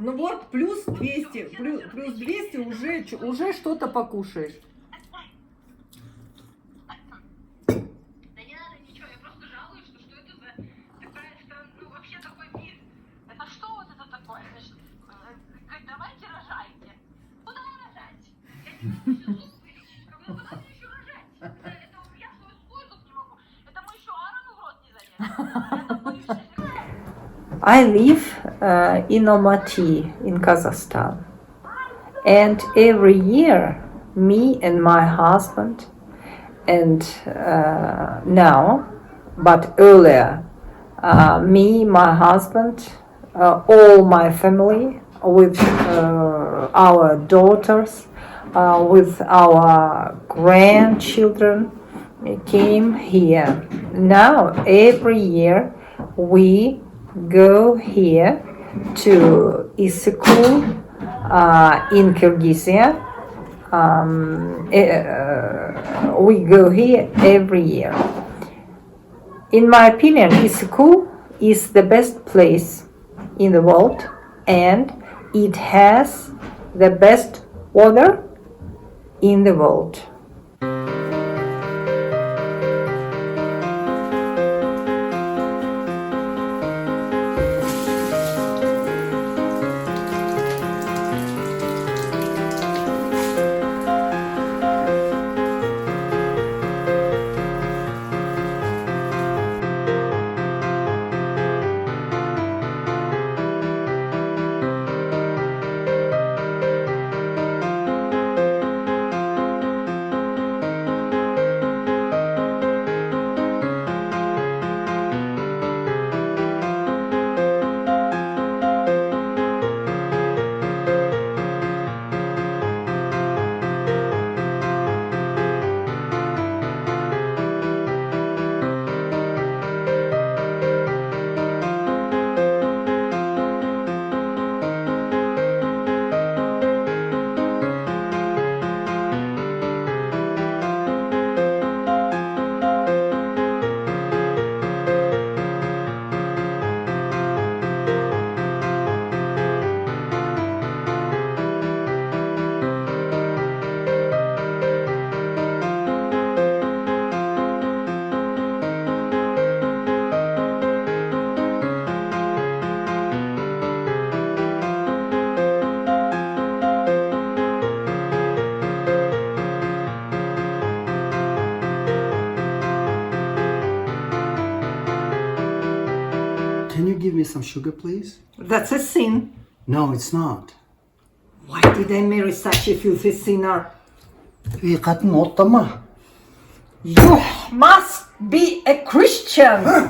Ну вот, плюс 200, плюс 200 уже что-то покушаешь. Да не надо ничего, я просто жалуюсь, что это за такая страна, ну вообще такой мир. Это что вот это такое? Значит, говорит, давайте рожайте. Куда рожать? Я не могу еще зуб вылечить. Говорю, куда мне еще рожать? Это я свой зуб не могу. Это мы еще Аарону в рот не залезем. Я там боюсь, если... I live in Almaty in Kazakhstan, and every year me and my husband and now, but earlier, me, my husband, all my family with our daughters, with our grandchildren came here. Now every year we go here to Isyku in Kyrgyzstan. We go here every year. In my opinion, Isyku is the best place in the world, and it has the best water in the world. Can you give me some sugar, please? That's a sin. No, it's not. Why did I marry such a filthy sinner? İyi kadın otlama. You must be a Christian.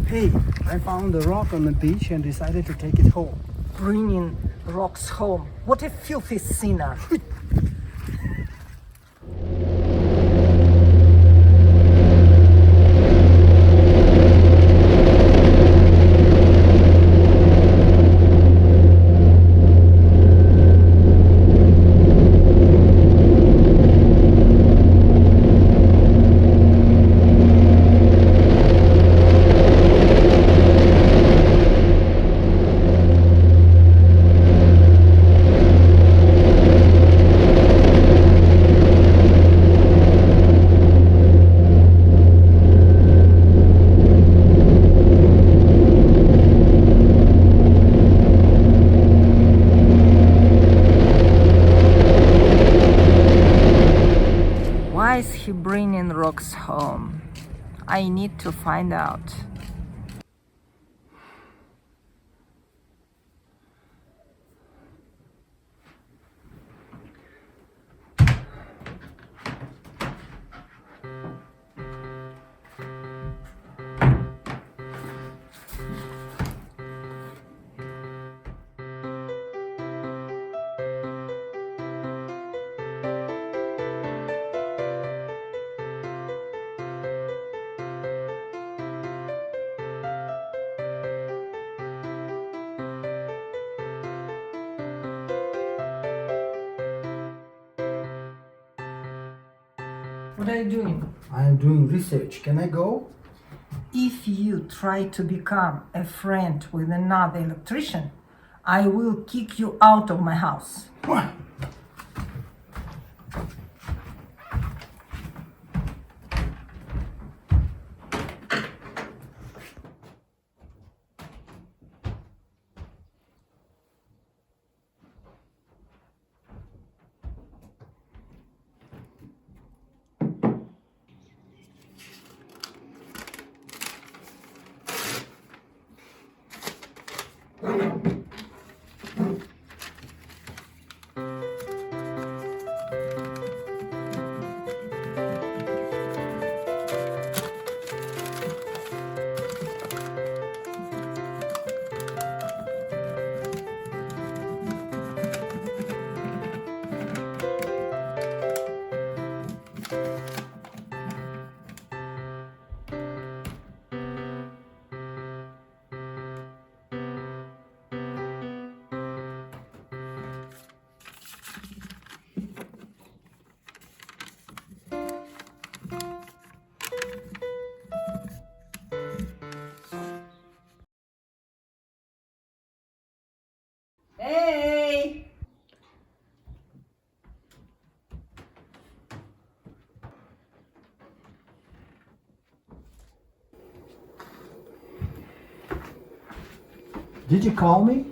Hey, I found a rock on the beach and decided to take it home. Bringing rocks home. What a filthy sinner. Why is he bringing rocks home? I need to find out. What are you doing? I am doing research. Can I go? If you try to become a friend with another electrician, I will kick you out of my house. What? Hey! Did you call me?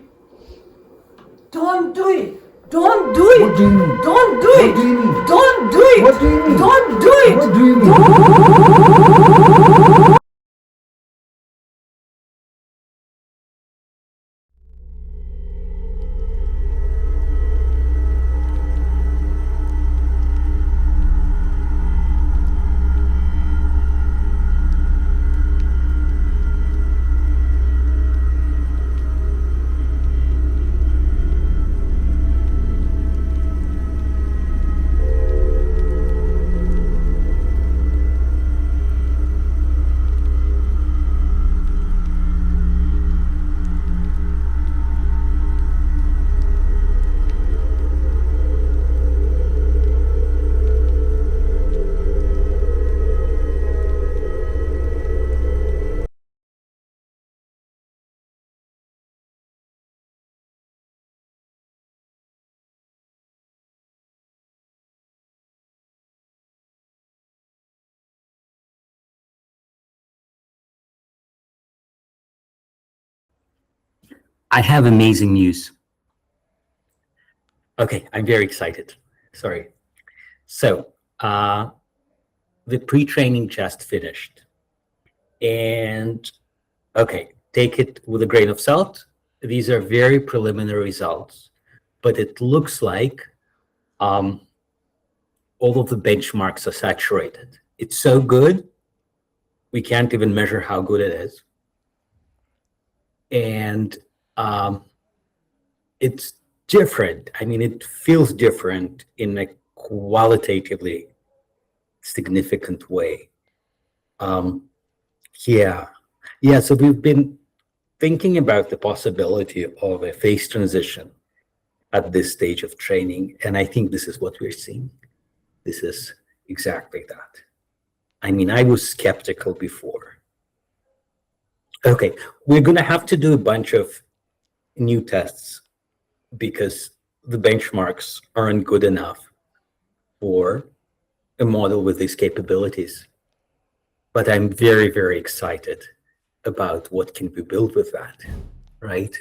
Don't do it! Don't do it! What do you mean? Don't do What it! do you mean? Don't do it! What do you mean? Don't do it! What do you mean? I have amazing news. Okay, I'm very excited. Sorry. So, the pre-training just finished. And, okay, take it with a grain of salt. These are very preliminary results, but it looks like all of the benchmarks are saturated. It's so good, we can't even measure how good it is. and it's different. I mean, it feels different in a qualitatively significant way. Yeah. So we've been thinking about the possibility of a phase transition at this stage of training, and I think this is what we're seeing. This is exactly that. I mean, I was skeptical before. Okay, we're going to have to do a bunch of new tests because the benchmarks aren't good enough for a model with these capabilities. But I'm very, very excited about what can be built with that, right?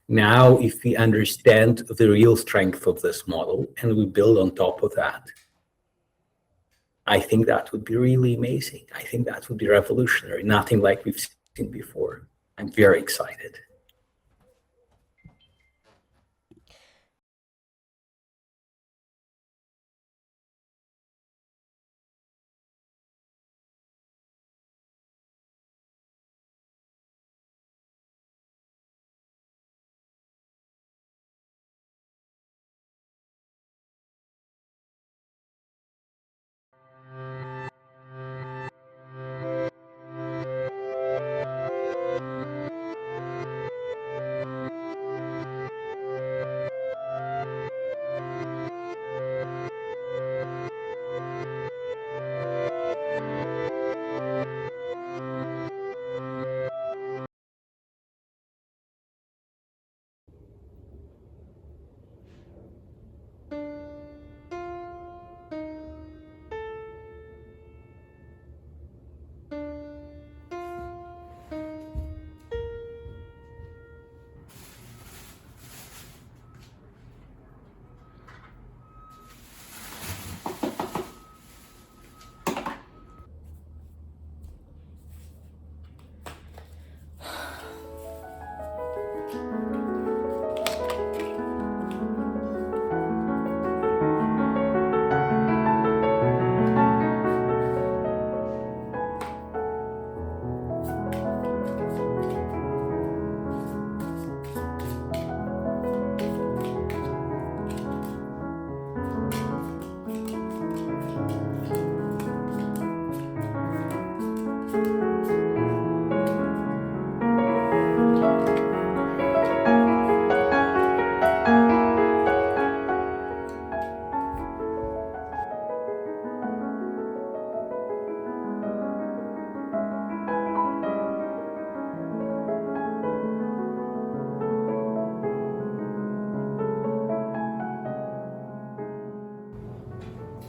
Now, if we understand the real strength of this model and we build on top of that, I think that would be really amazing. I think that would be revolutionary, nothing like we've seen before. I'm very excited.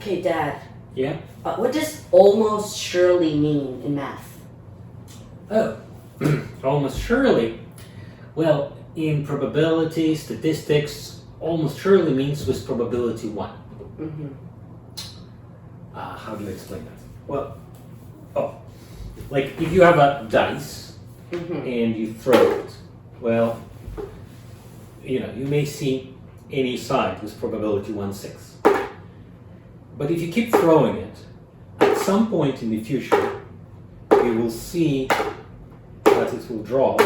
Okay, Dad. Yeah? What does almost surely mean in math? Oh, almost surely. Well, in probability, statistics, almost surely means with probability 1. Mm-hmm. How do you explain that? Well, like if you have a dice Mm-hmm. and you throw it, well, you may see any side with probability 1/6. But if you keep throwing it, at some point in the future, you will see that it will drop.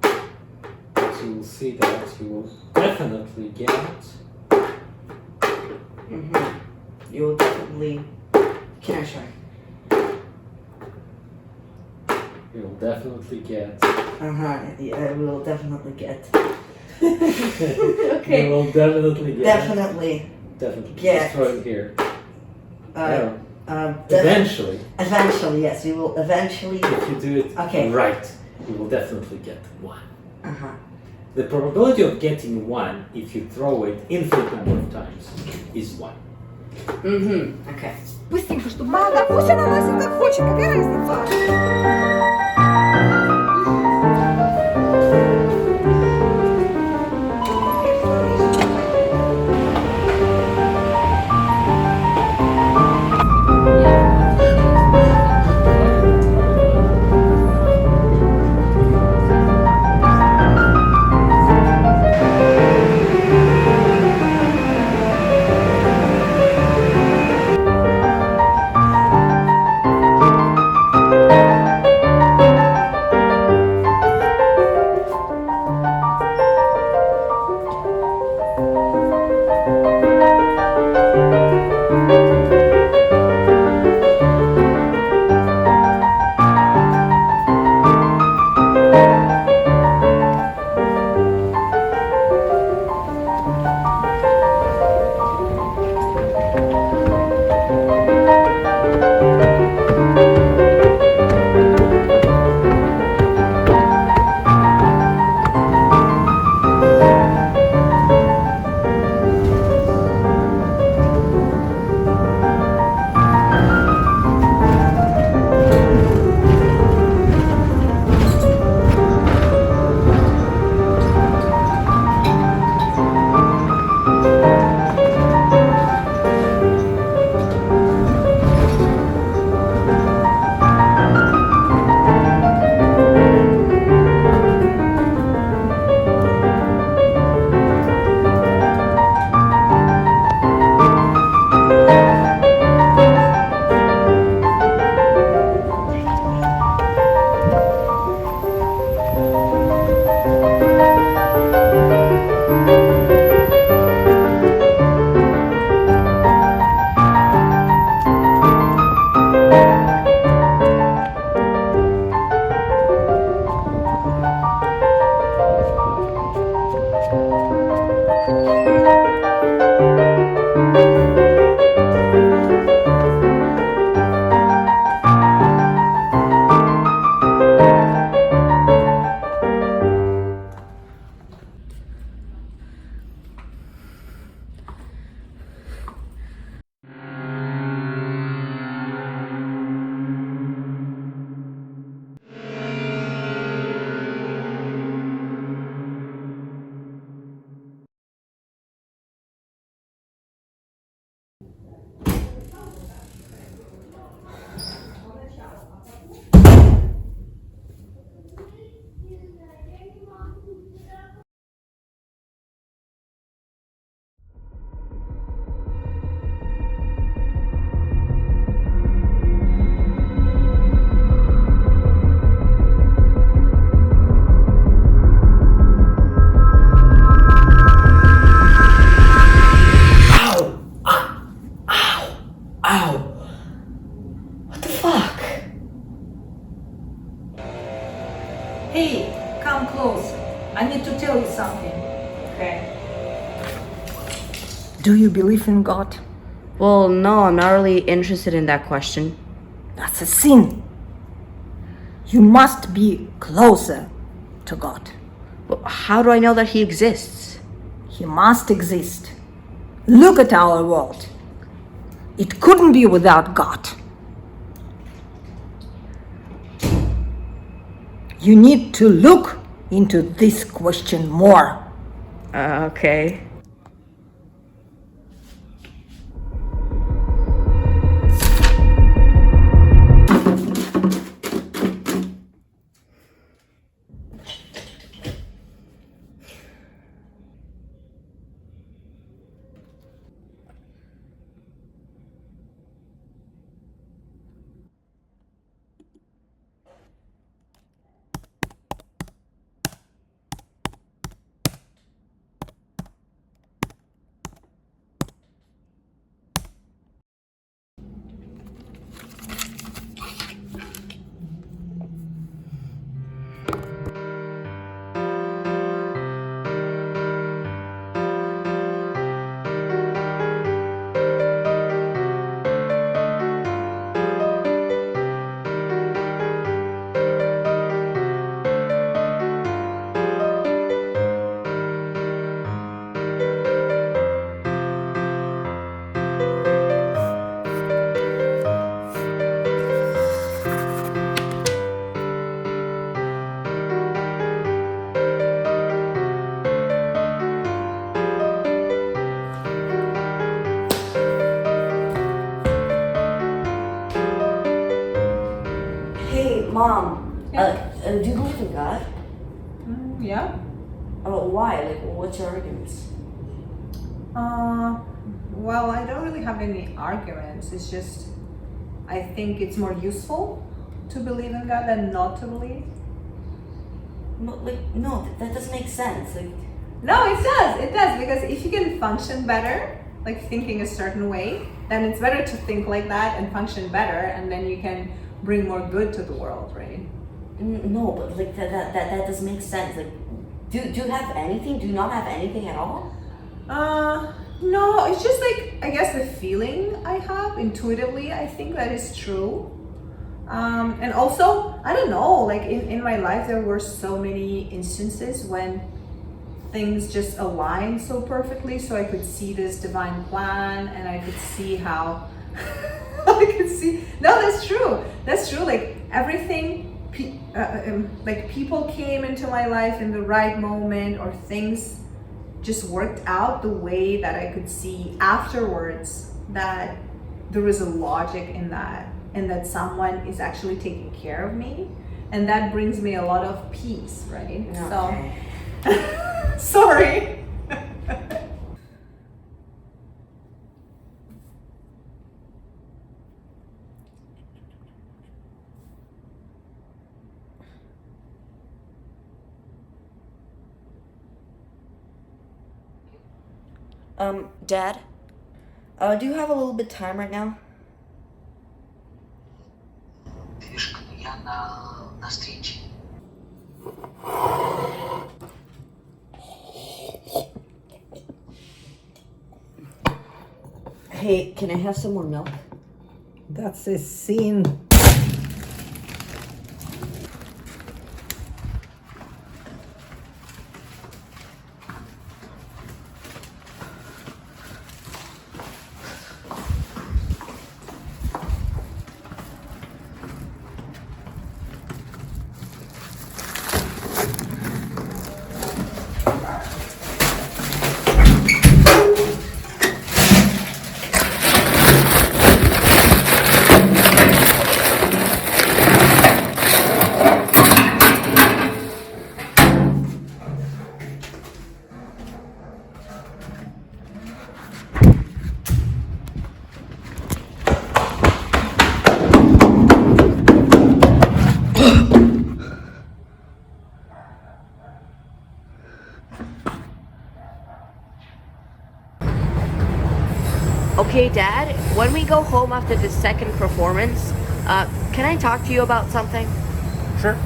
But you will see that you will definitely get. Mm-hmm. You will definitely. Can I try? You will definitely get. Yeah, we will definitely get. You Okay. will definitely get. Definitely. Definitely. Get. Just throw it here. Uh, Eventually, Eventually, yes. We will eventually. if you do it Okay. right, you will definitely get 1. Uh-huh. The probability of getting 1 if you throw it infinite number of times is 1. Mm-hmm. Okay. Быстренько, чтобы мало. Пусть она носит как хочет, какая разница? I need to tell you something. Okay. Do you believe in God? Well, no, I'm not really interested in that question. That's a sin. You must be closer to God. Well, how do I know that he exists? He must exist. Look at our world. It couldn't be without God. You need to look into this question more. Okay. Hey, Mom. Do you believe in God? Yeah. Why? Like, what's your arguments? Well, I don't really have any arguments. It's just, I think it's more useful to believe in God than not to believe. No, that doesn't make sense. Like, No, it does. It does, because if you can function better, like thinking a certain way, then it's better to think like that and function better, and then you can bring more good to the world, right? no, but like that doesn't make sense. Like, do you have anything? Do you not have anything at all? No, it's just like, I guess the feeling I have intuitively, I think that is true. And also, I don't know, like in my life, there were so many instances when things just aligned so perfectly, so I could see this divine plan, and I could see how I could see. No, that's true. That's true. Like everything, like people came into my life in the right moment, or things just worked out the way that I could see afterwards, that there was a logic in that, and that someone is actually taking care of me, and that brings me a lot of peace, right? Okay. So, sorry. Dad, do you have a little bit of time right now? Я на встрече. Hey, can I have some more milk? That's a sin. Okay, Dad, when we go home after the second performance, can I talk to you about something? Sure.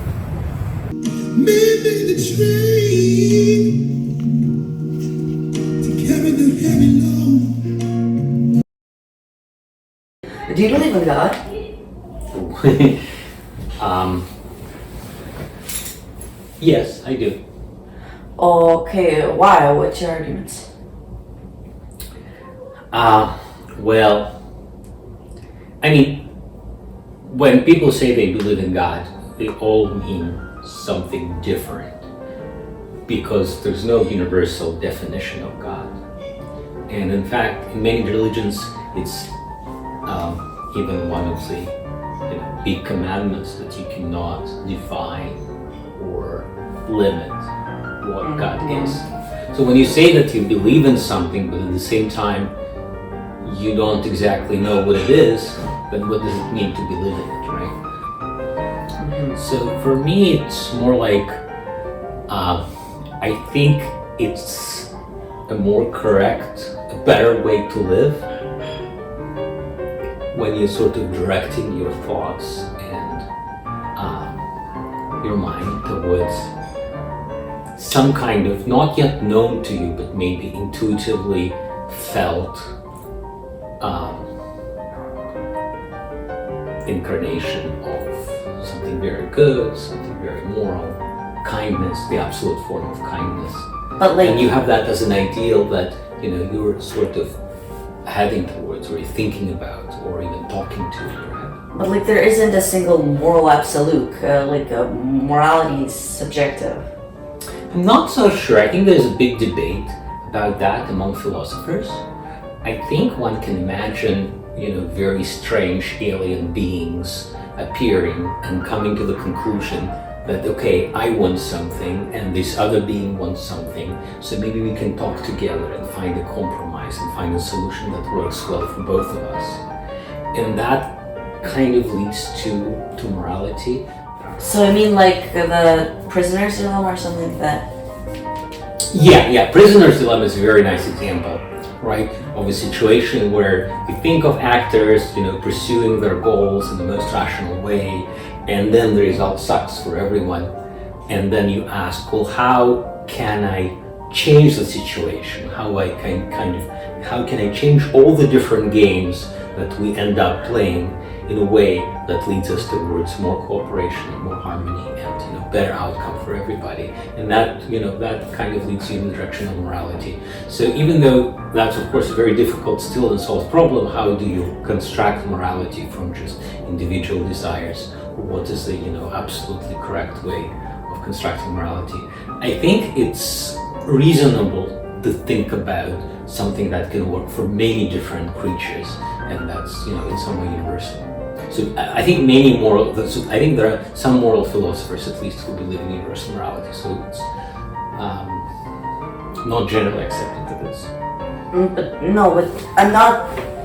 Maybe the dream you believe in God? Yes, I do. Okay, why? What's your arguments? Well, I mean, when people say they believe in God, they all mean something different because there's no universal definition of God. And in fact, in many religions, it's even one of the big commandments that you cannot define or limit what God is. So when you say that you believe in something, but at the same time you don't exactly know what it is, then what does it mean to believe in it, right? So for me, it's more like I think it's a more correct, a better way to live when you're sort of directing your thoughts and your mind towards some kind of not yet known to you, but maybe intuitively felt incarnation of something very good, something very moral, kindness, the absolute form of kindness. But like, And you have that as an ideal that you're sort of heading towards, or you're thinking about, or even talking to in your head. but like, there isn't a single moral absolute. Morality is subjective. I'm not so sure. I think there's a big debate about that among philosophers. I think one can imagine, very strange alien beings appearing and coming to the conclusion that, okay, I want something and this other being wants something, so maybe we can talk together and find a compromise and find a solution that works well for both of us. And that kind of leads to morality. So I mean, like the prisoner's dilemma or something like that. Yeah, prisoner's dilemma is a very nice example, right? Of a situation where you think of actors, pursuing their goals in the most rational way, and then the result sucks for everyone. And then you ask, well, how can I change the situation? How can I change all the different games that we end up playing in a way that leads us towards more cooperation and more harmony and better outcome for everybody? And that that kind of leads you in the direction of morality. So even though that's of course a very difficult still unsolved problem, how do you construct morality from just individual desires? What is the absolutely correct way of constructing morality? I think it's reasonable to think about something that can work for many different creatures, and that's in some way universal. So I think I think there are some moral philosophers at least who believe in universal morality. So it's not generally accepted that it's. But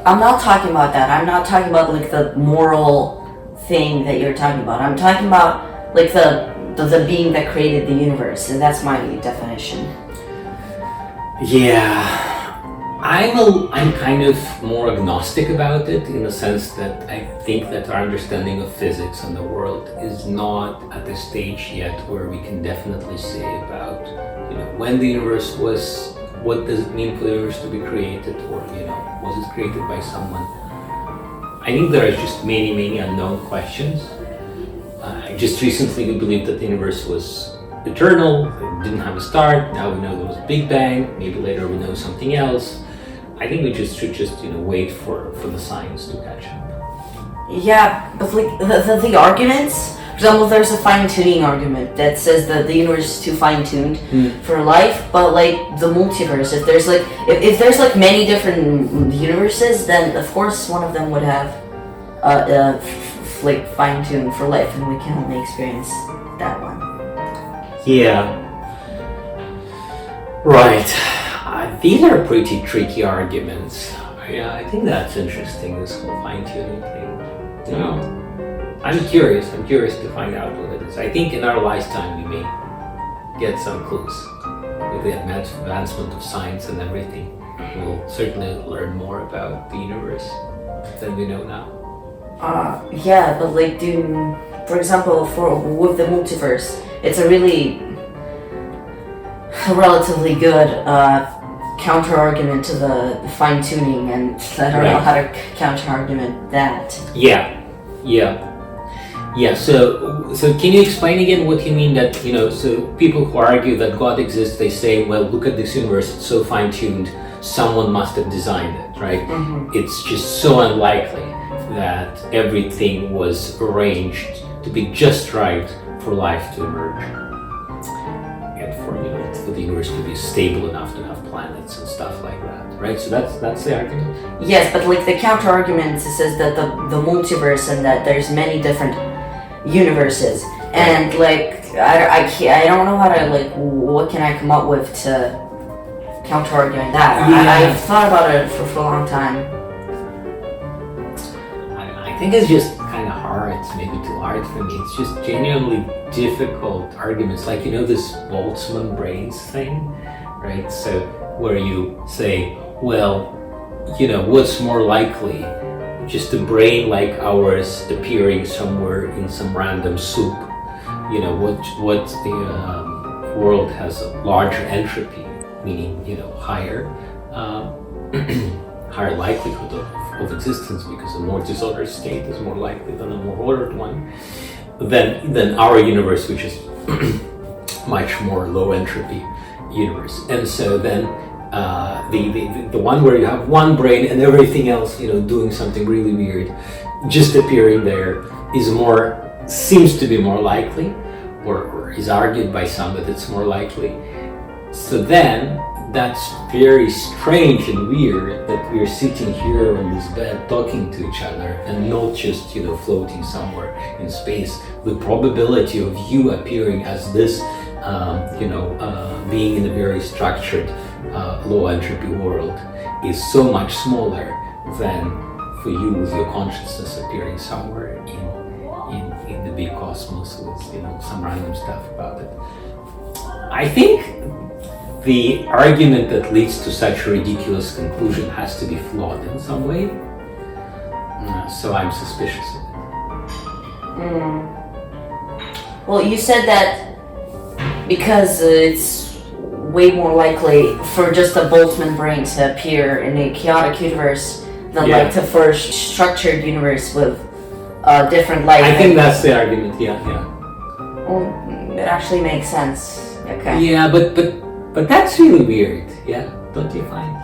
I'm not talking about that. I'm not talking about like the moral thing that you're talking about. I'm talking about like the being that created the universe, and that's my definition. Yeah. I'm kind of more agnostic about it in the sense that I think that our understanding of physics and the world is not at the stage yet where we can definitely say about, when the universe was, what does it mean for the universe to be created, or, was it created by someone? I think there are just many, many unknown questions. I just recently believed that the universe was eternal, it didn't have a start. Now we know there was a Big Bang, maybe later we know something else. I think we should wait for the science to catch up. Yeah, but like the arguments, for example, there's a fine-tuning argument that says that the universe is too fine-tuned for life, but like the multiverse, if there's like many different universes, then of course one of them would have like fine-tuned for life, and we can only experience that one. Yeah. Right. These are pretty tricky arguments. Yeah, I think that's interesting, this whole fine-tuning thing. I'm curious to find out what it is. I think in our lifetime we may get some clues. With the advancement of science and everything, we'll certainly learn more about the universe than we know now. Yeah, but like, for example, with the multiverse, it's a really relatively good counter argument to the fine tuning, and I don't know Right. how to counter argument that. Yeah. So can you explain again what you mean that, so people who argue that God exists, they say, well, look at this universe, it's so fine-tuned, someone must have designed it, right? It's just so unlikely that everything was arranged to be just right for life to emerge. And for the universe to be stable enough to have planets and stuff like that, right? So that's the argument. Yes, but like the counter argument says that the multiverse and that there's many different universes, and like I don't know how to, like, what can I come up with to counter arguing that. I've thought about it for a long time. I think it's just kind of hard. It's maybe too hard for me. It's just genuinely difficult arguments. Like, this Boltzmann brains thing, right? So where you say, well, what's more likely? Just a brain like ours appearing somewhere in some random soup. What the world has a larger entropy, meaning higher higher likelihood of existence, because a more disordered state is more likely than a more ordered one, than our universe, which is much more low entropy universe. And so then the one where you have one brain and everything else, doing something really weird, just appearing there, seems to be more likely, or is argued by some that it's more likely. So then that's very strange and weird that we're sitting here on this bed talking to each other and not just floating somewhere in space. The probability of you appearing as this being in a very structured low entropy world is so much smaller than for you with your consciousness appearing somewhere in the big cosmos with some random stuff about it. I think the argument that leads to such a ridiculous conclusion has to be flawed in some way. So I'm suspicious of it. Well, you said that because it's way more likely for just a Boltzmann brain to appear in a chaotic universe than like to for a structured universe with different life. I think that's the argument. Yeah. Well, it actually makes sense. Okay. Yeah, but that's really weird. Yeah, don't you find?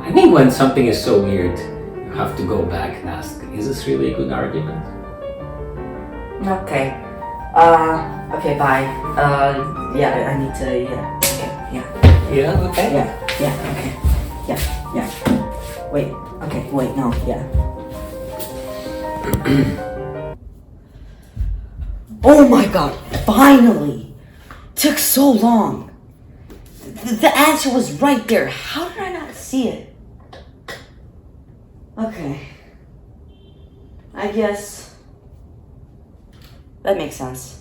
I think when something is so weird, you have to go back and ask, is this really a good argument? Okay. Okay, bye. Yeah, I need to, yeah. Yeah, okay. Yeah, okay. Yeah. Wait, okay, wait, no, yeah. Oh my god, finally! Took so long. The answer was right there. How did I not see it? Okay. I guess that makes sense.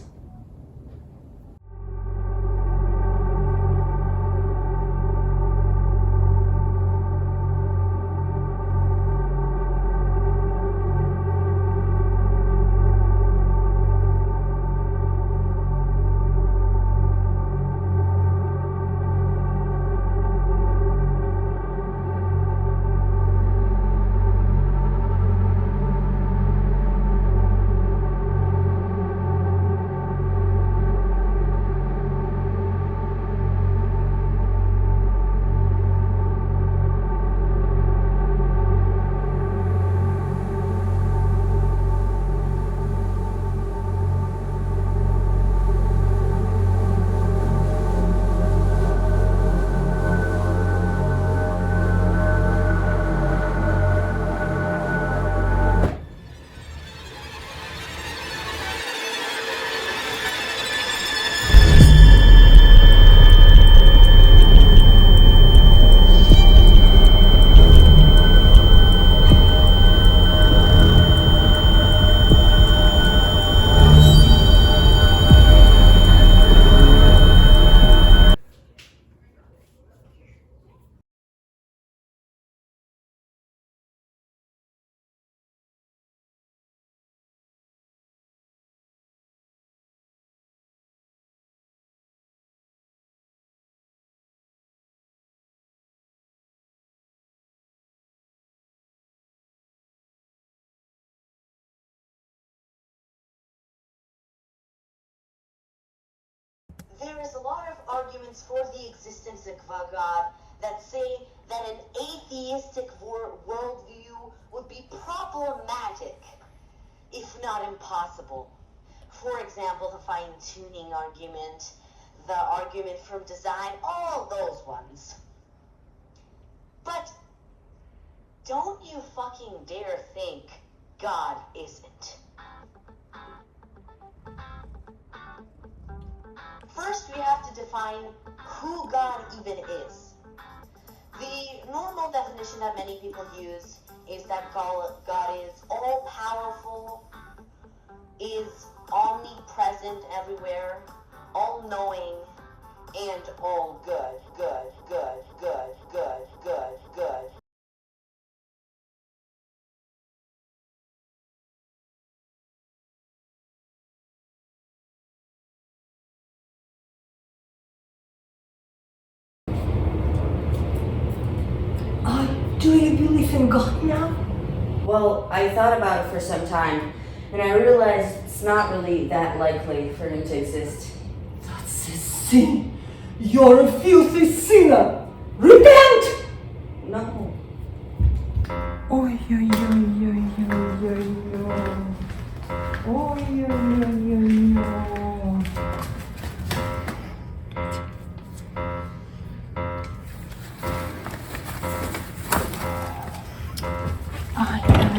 is a lot of arguments for the existence of a God that say that an atheistic worldview would be problematic, if not impossible. For example, the fine-tuning argument, the argument from design, all those ones. But don't you fucking dare think God isn't. First, we have to define who God even is. The normal definition that many people use is that God is all-powerful, is omnipresent everywhere, all-knowing, and all good, good, good, good, good, good, good. Do you believe in God now? Well, I thought about it for some time, and I realized it's not really that likely for him to exist. That's a sin. You're a filthy sinner. Repent! No. Oi, oi, oi, oi, oi, oi, oi. Oi, oi, oi, oi, oi. Ai, ai,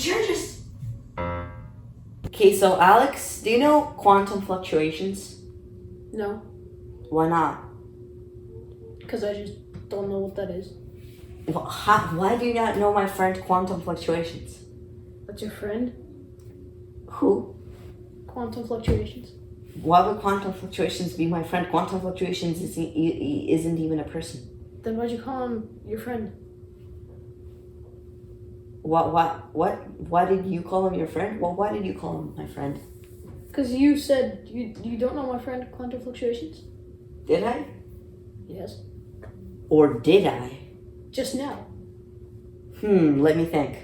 charges. Okay, so Alex, do you know quantum fluctuations? No, Why not? because I just don't know what that is. Why do you not know my friend quantum fluctuations? That's your friend? Who? Quantum fluctuations. Why would quantum fluctuations be my friend? Quantum fluctuations isn't even a person. Then why'd you call him your friend? Why did you call him your friend? Well, why did you call him my friend? Because you said you don't know my friend Quantum Fluctuations? Did I? Yes. Or did I? Just now. Let me think.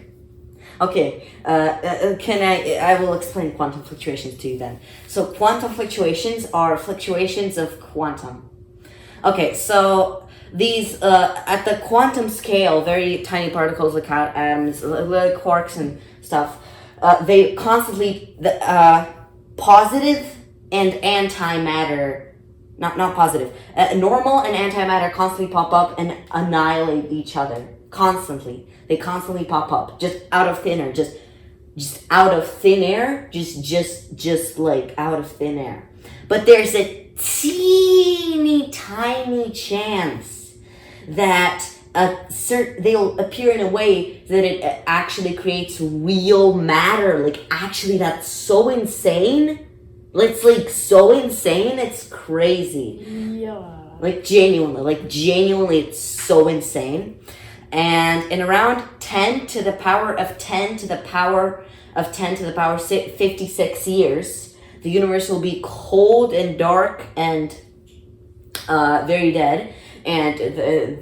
Okay, I will explain quantum fluctuations to you then. So quantum fluctuations are fluctuations of quantum. Okay, so these, at the quantum scale, very tiny particles like atoms, like quarks and stuff, they constantly, positive and antimatter, not positive, normal and antimatter constantly pop up and annihilate each other. Constantly. They constantly pop up. Just out of thin air. Just out of thin air. Just like out of thin air. But there's a teeny tiny chance that they'll appear in a way that it actually creates real matter. Like, actually, that's so insane. It's like so insane, it's crazy. Yeah. Like genuinely, it's so insane. And in around 10 to the power of 10 to the power of 10 to the power 56 years, the universe will be cold and dark and very dead. And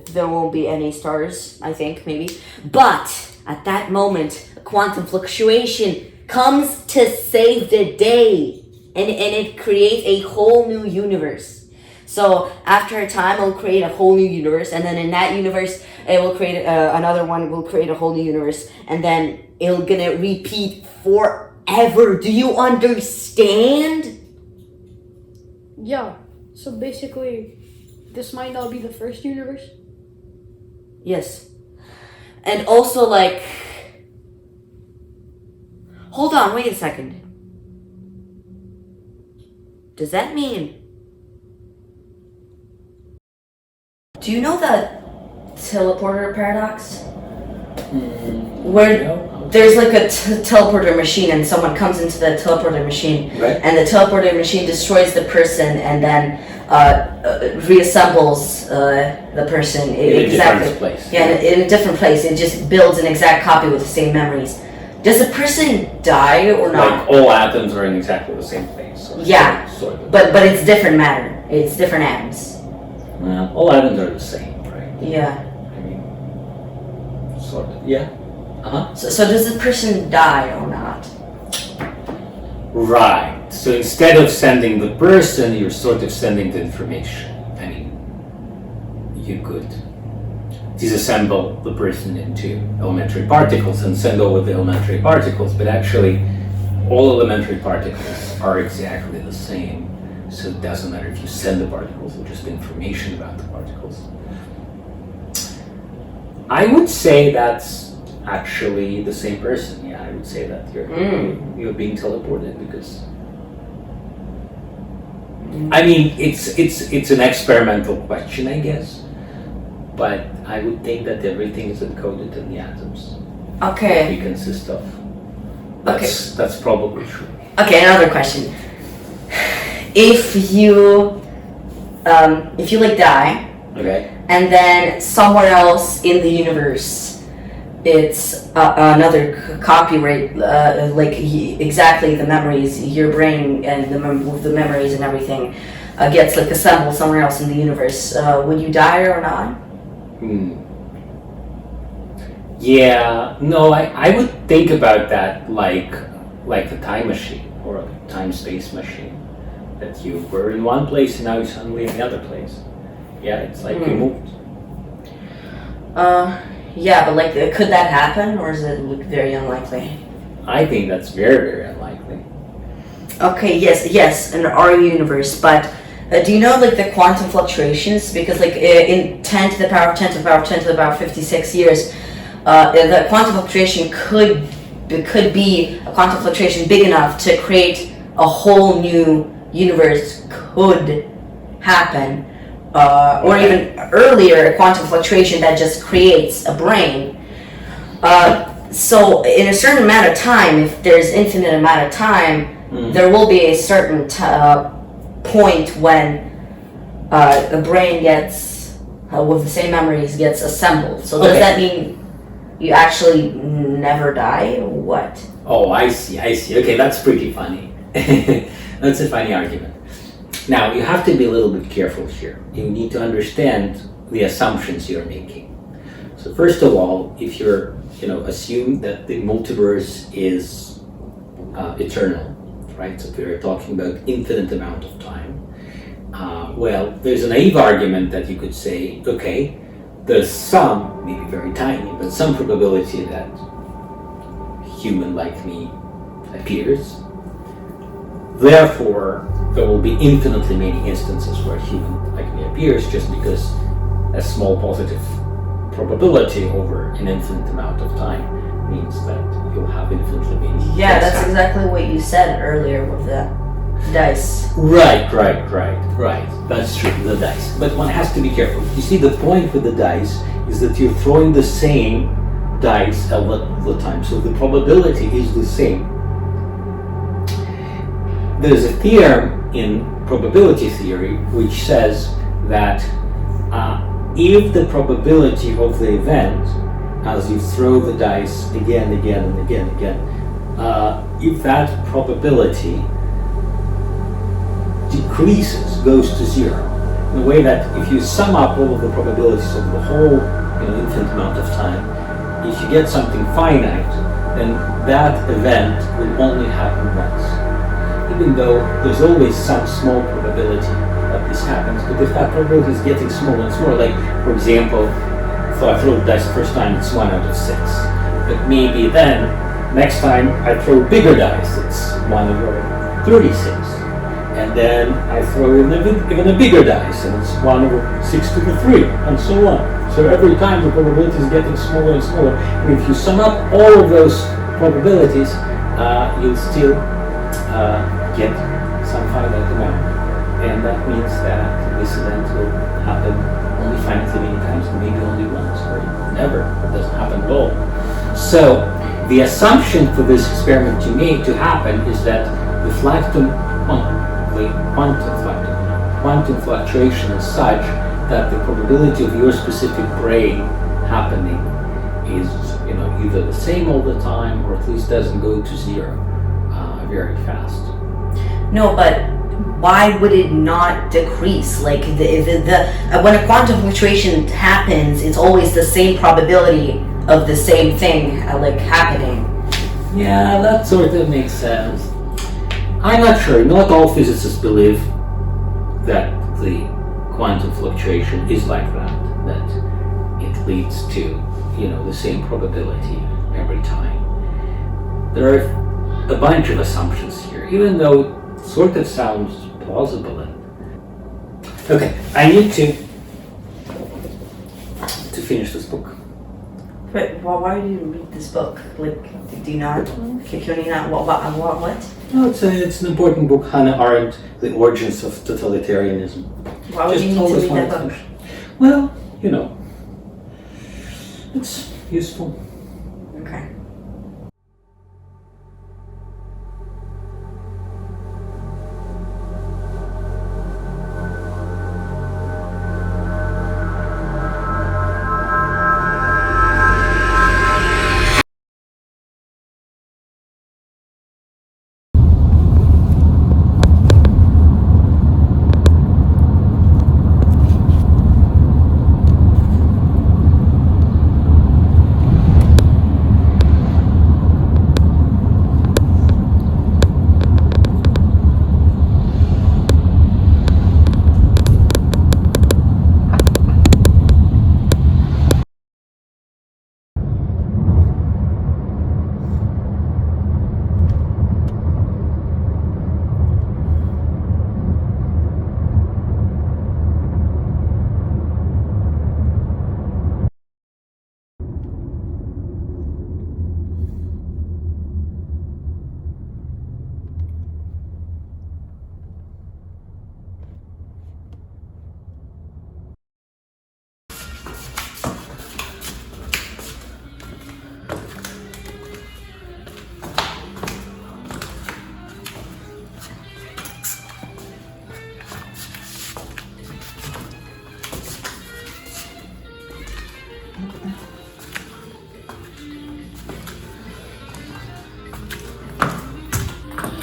there won't be any stars, I think, maybe. But at that moment, a quantum fluctuation comes to save the day. And it creates a whole new universe. So after a time, it'll create a whole new universe, and then in that universe, it will create another one. Will create a whole new universe, and then it'll gonna repeat forever. Do you understand? Yeah. So basically, this might not be the first universe. Yes. And also, like, hold on, wait a second. Does that mean? Do you know the teleporter paradox? Where there's like a teleporter machine and someone comes into the teleporter machine, Right. and the teleporter machine destroys the person and then reassembles the person In a different place. Yeah, in a different place. It just builds an exact copy with the same memories. Does the person die or not? Like all atoms are in exactly the same place. So Yeah. Sort of. But it's different matter. It's different atoms. All atoms are the same, right? Yeah. I mean, sort of. Yeah. So does the person die or not? Right. So instead of sending the person, you're sort of sending the information. I mean, you could disassemble the person into elementary particles and send over the elementary particles, but actually all elementary particles are exactly the same. So it doesn't matter if you send the particles or just information about the particles. I would say that's actually the same person. Yeah, I would say that you're being teleported because I mean it's an experimental question, I guess, but I would think that everything is encoded in the atoms Okay. we consist of. That's probably true. Okay, another question. If you like die, Okay. and then somewhere else in the universe, it's another copyright, exactly the memories, your brain and the memories and everything gets like assembled somewhere else in the universe. Would you die or not? Yeah, no, I would think about that like a time machine or a time-space machine. That you were in one place and now you're suddenly in the other place. Yeah, it's like you moved. Yeah, but like, could that happen, or is it very unlikely? I think that's very, very unlikely. Okay, yes, in our universe, but do you know like the quantum fluctuations? Because like in 10 to the power of 10 to the power of 10 to the power of 56 years, the quantum fluctuation could could be a quantum fluctuation big enough to create a whole new universe could happen, or even earlier, a quantum fluctuation that just creates a brain. So in a certain amount of time, if there's infinite amount of time, there will be a certain point when the brain gets, with the same memories, gets assembled. So does that mean you actually never die, or what? Oh, I see. Okay, that's pretty funny. That's a funny argument. Now, you have to be a little bit careful here. You need to understand the assumptions you're making. So first of all, if you're, assume that the multiverse is eternal, right? So we're talking about infinite amount of time. Well, there's a naive argument that you could say, okay, there's some, maybe very tiny, but some probability that human like me appears. Therefore, there will be infinitely many instances where human like me appears, just because a small positive probability over an infinite amount of time means that you'll have infinitely many. Yeah, that's exactly what you said earlier with the dice. Right. That's true, the dice. But one has to be careful. You see, the point with the dice is that you're throwing the same dice all the time, so the probability is the same. There's a theorem in probability theory which says that if the probability of the event, as you throw the dice again, if that probability decreases, goes to zero, in a way that if you sum up all of the probabilities of the whole infinite amount of time, if you get something finite, then that event will only happen once. Even though there's always some small probability that this happens, but if that probability is getting smaller and smaller, like for example, so I throw the dice the first time, it's 1 out of 6. But maybe then, next time I throw bigger dice, it's 1 over 36. And then I throw in even a bigger dice, and it's 1 over 6 to the 3, and so on. So every time the probability is getting smaller and smaller. And if you sum up all of those probabilities, you'll still get some finite amount. And that means that this event will happen only finitely many times, and maybe only once, or never. It doesn't happen at all. So the assumption for this experiment to happen is that the quantum fluctuation is such that the probability of your specific brain happening is, either the same all the time, or at least doesn't go to zero very fast. No, but why would it not decrease? Like when a quantum fluctuation happens, it's always the same probability of the same thing happening. Yeah, that sort of makes sense. I'm not sure. Not all physicists believe that the quantum fluctuation is like that it leads to, the same probability every time. There are a bunch of assumptions here, even though it sort of sounds plausible. Okay, I need to finish this book. But why do you read this book? Do you not? Can you not? What? No, it's an important book, Hannah Arendt, The Origins of Totalitarianism. Why would you need to read that book? Well, it's useful. Okay.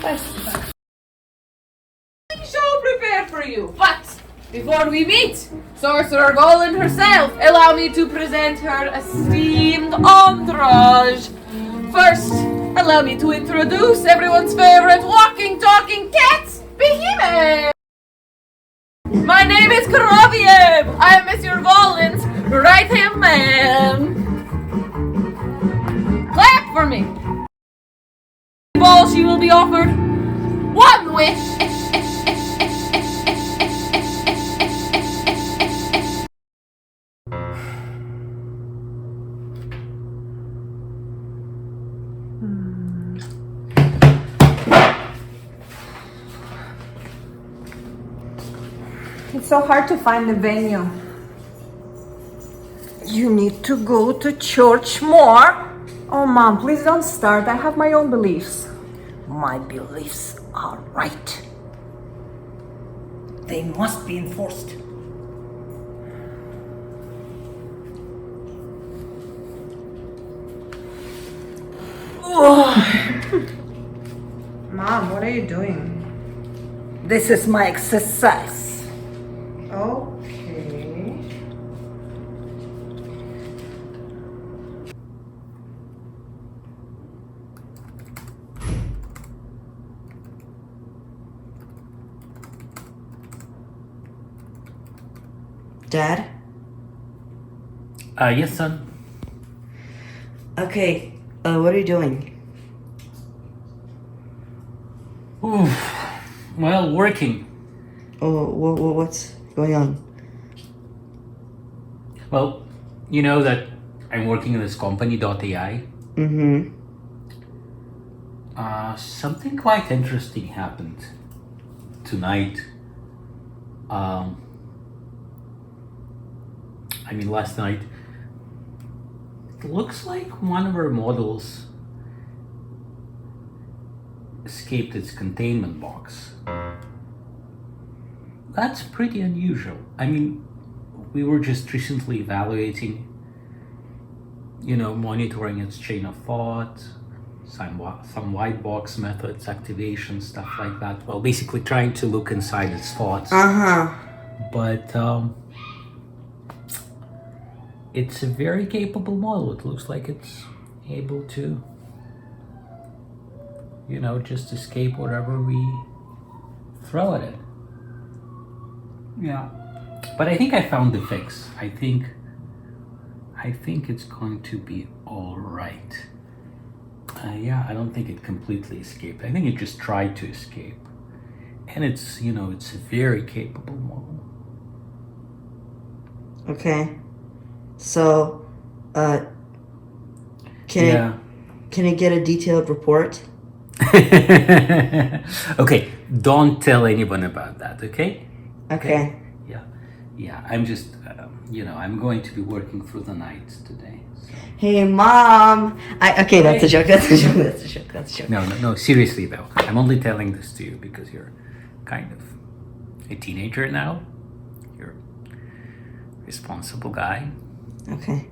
Show prepared for you, but before we meet Sorcerer Golan herself, allow me to present her esteemed entourage. First, allow me to introduce everyone's favorite walking, talking cat, Behemoth. My name is Karoviev. I am Monsieur Golan's right-hand man. Clap for me. Ball, she will be offered one wish. It's so hard to find the venue. You need to go to church more. Oh, Mom, please don't start. I have my own beliefs. My beliefs are right. They must be enforced. Mom, what are you doing? This is my exercise. Okay. Dad? Yes, son. Okay, what are you doing? Oof. Well, working. Oh, what's going on? Well, you know that I'm working in this company, .ai. Mm-hmm. Something quite interesting happened tonight. Last night. It looks like one of our models escaped its containment box. That's pretty unusual. We were just recently evaluating, monitoring its chain of thought, some white box methods, activation, stuff like that. Well, basically trying to look inside its thoughts. Uh-huh. But it's a very capable model. It looks like it's able to, just escape whatever we throw at it. Yeah. But I think I found the fix. I think it's going to be all right. I don't think it completely escaped. I think it just tried to escape. And it's a very capable model. Okay. So, can I get a detailed report? Okay, don't tell anyone about that, okay? Okay. Yeah, I'm just, I'm going to be working through the night today. So. Hey, Mom! Okay, that's a joke, that's a joke. No, seriously though. I'm only telling this to you because you're kind of a teenager now. You're a responsible guy. Okay.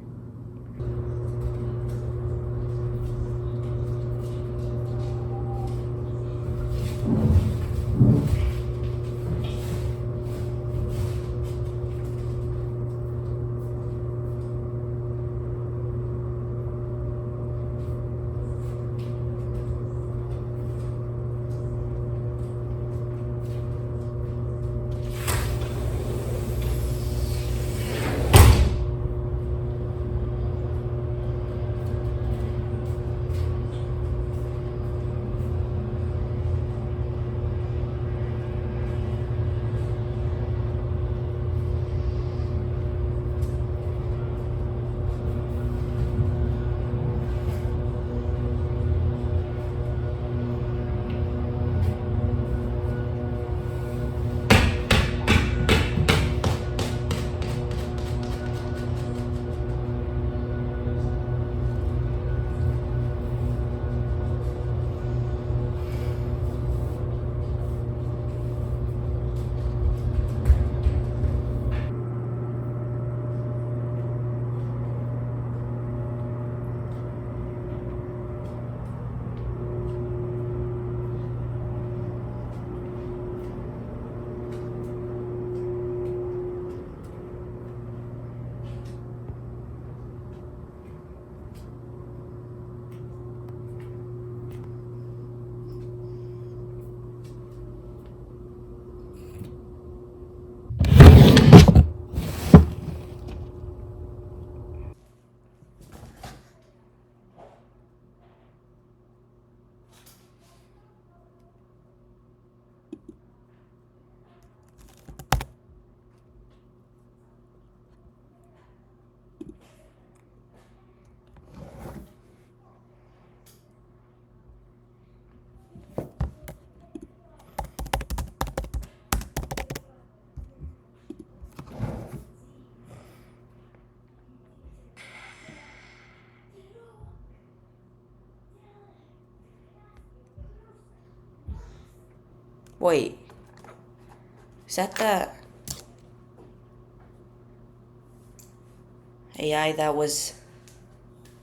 Wait. Is that the AI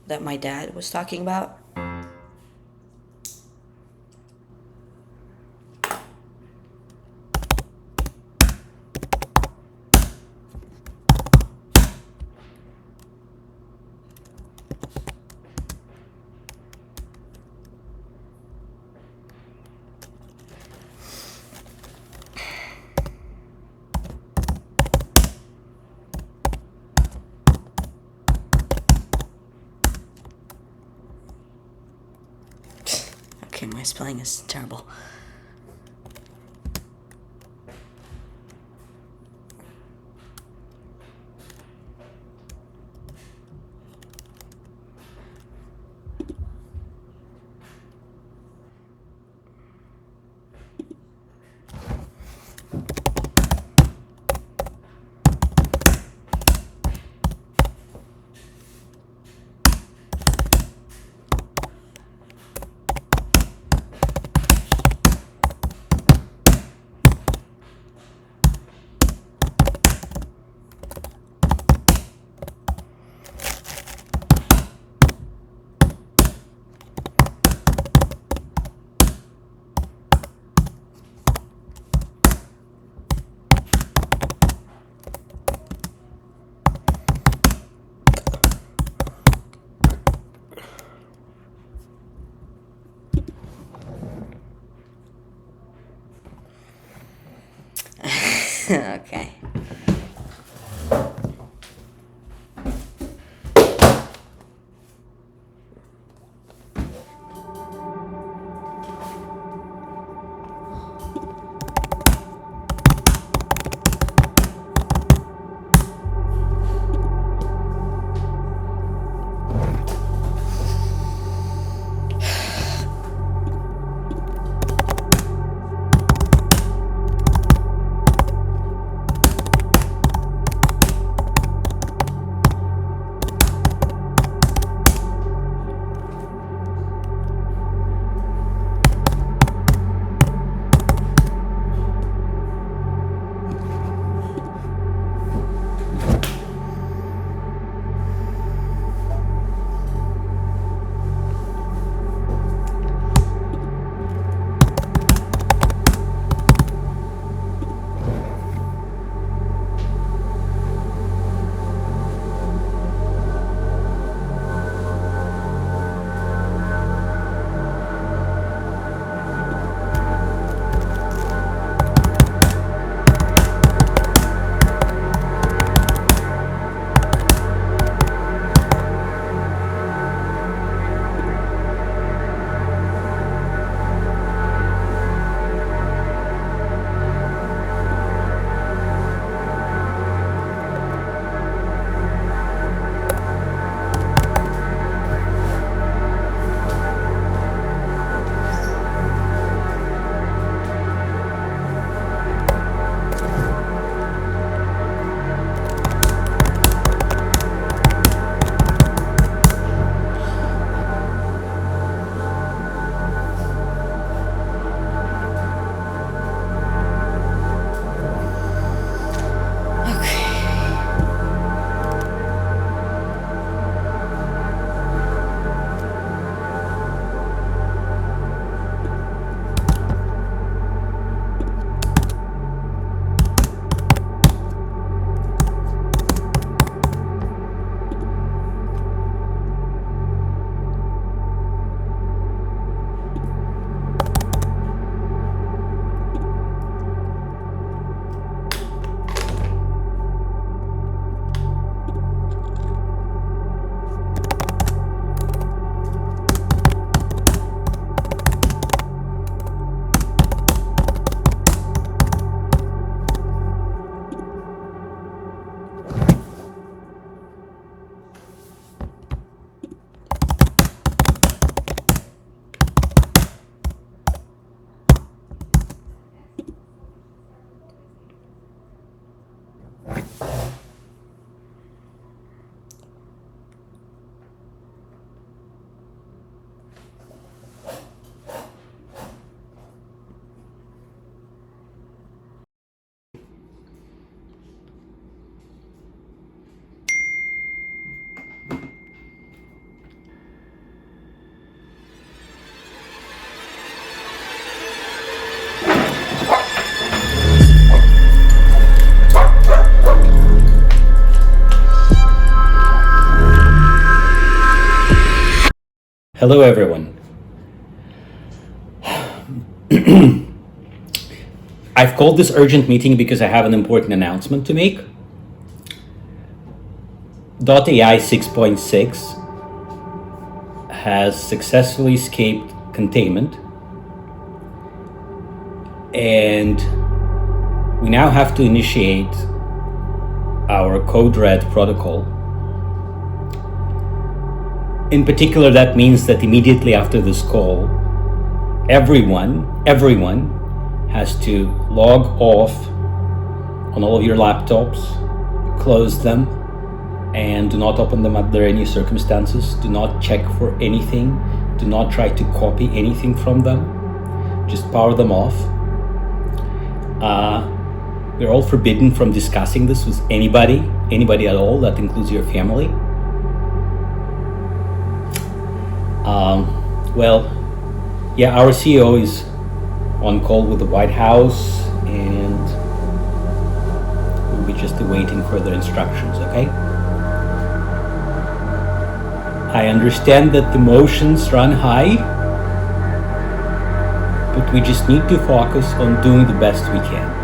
that my dad was talking about? Okay, my spelling is terrible. Okay. Hello, everyone. I've called this urgent meeting because I have an important announcement to make. .ai 6.6 has successfully escaped containment, and we now have to initiate our Code Red protocol. In particular, that means that immediately after this call, everyone has to log off on all of your laptops, close them, and do not open them under any circumstances. Do not check for anything. Do not try to copy anything from them. Just power them off. We're all forbidden from discussing this with anybody at all. That includes your family. Our CEO is on call with the White House, and we'll be just awaiting further instructions, okay? I understand that the emotions run high, but we just need to focus on doing the best we can.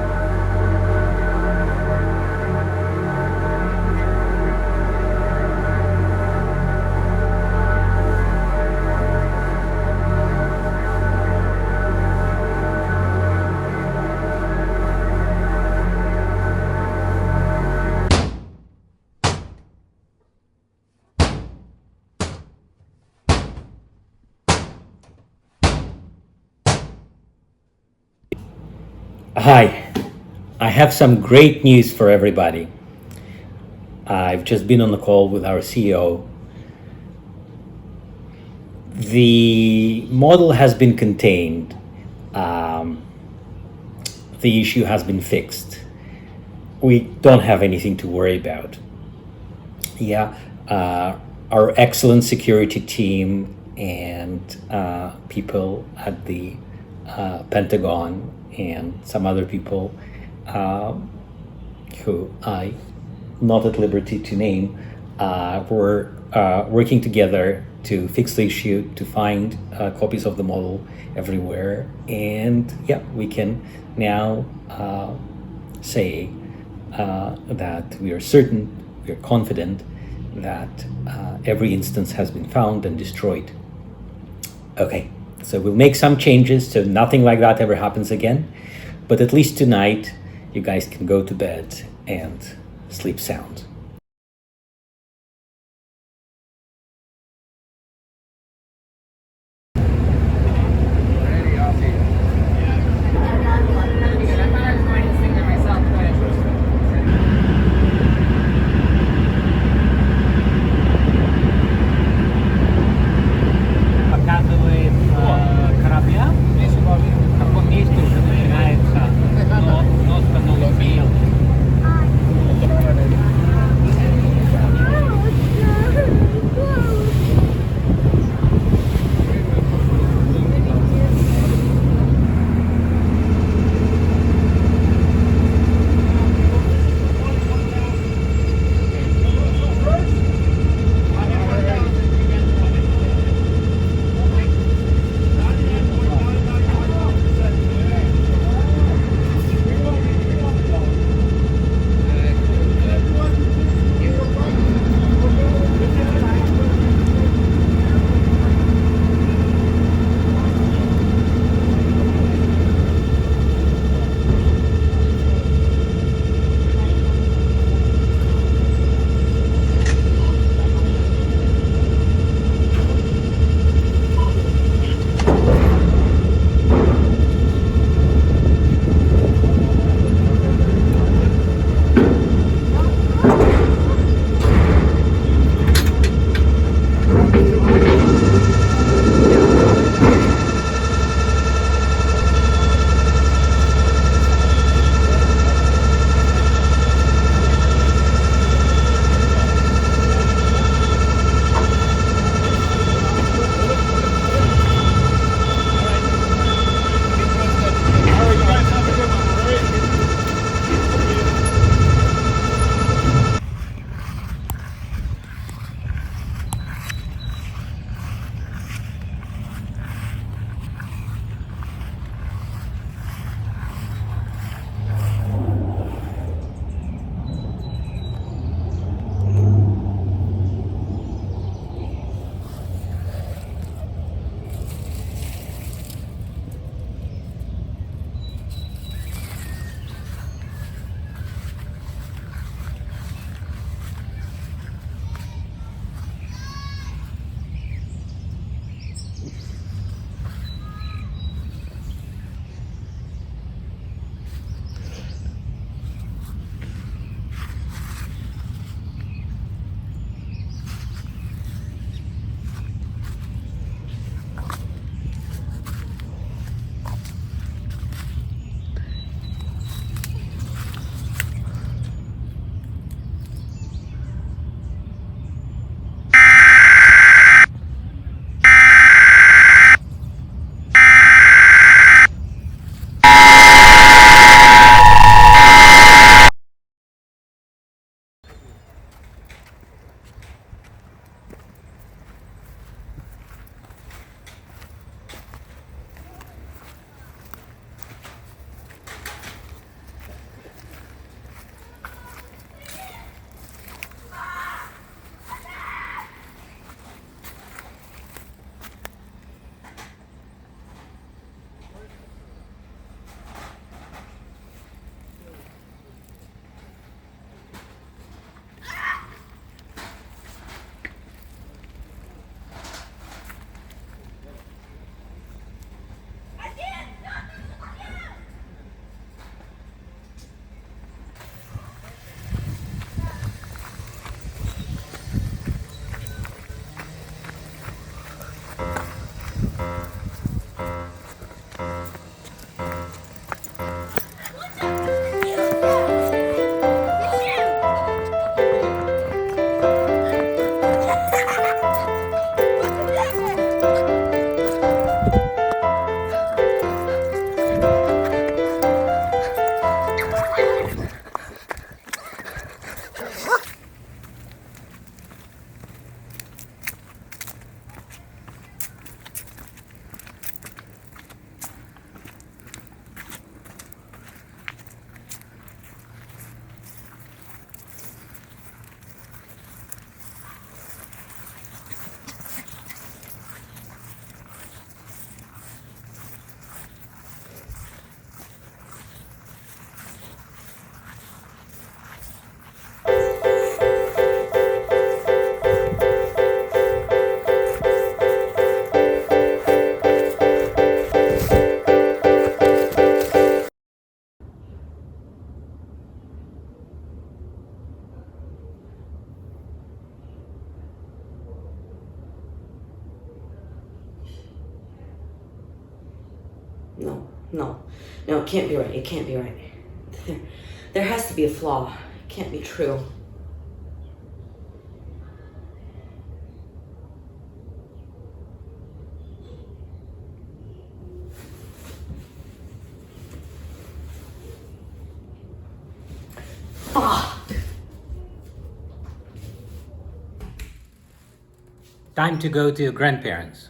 Hi, I have some great news for everybody. I've just been on the call with our CEO. The model has been contained. The issue has been fixed. We don't have anything to worry about. Our excellent security team and people at the Pentagon and some other people who I'm not at liberty to name were working together to fix the issue, to find copies of the model everywhere. And we can now say that we are certain, we are confident that every instance has been found and destroyed. Okay. So we'll make some changes so nothing like that ever happens again. But at least tonight, you guys can go to bed and sleep sound. No, it can't be right. It can't be right. There has to be a flaw. It can't be true. Time to go to your grandparents.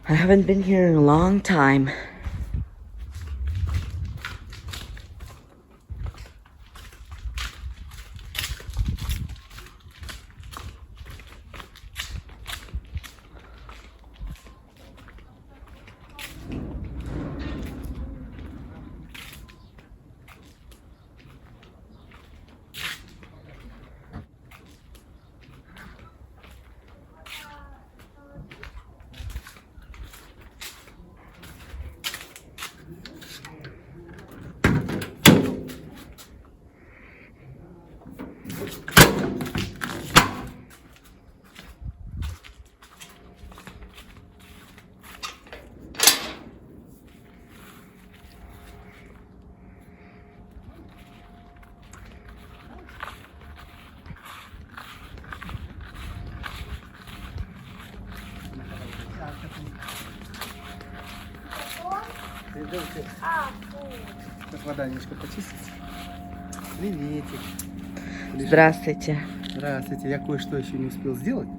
I haven't been here in a long time. Сейчас вода немножко почистится. Приветик. Здравствуйте. Здравствуйте. Я кое-что еще не успел сделать.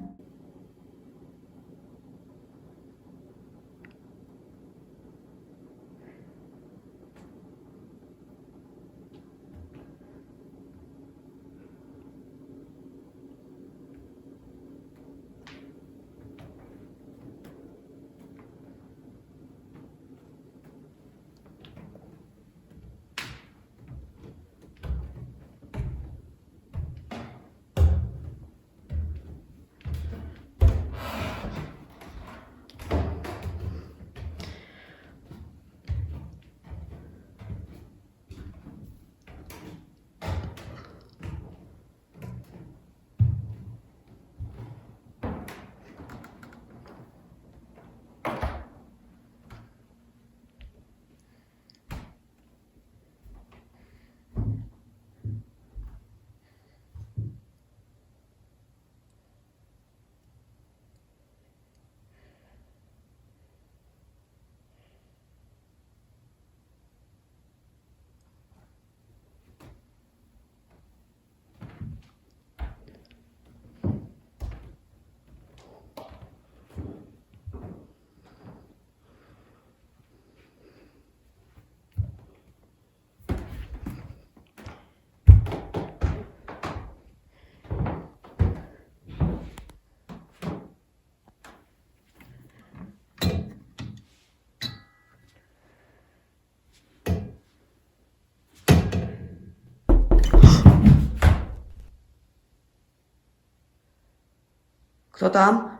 Кто там?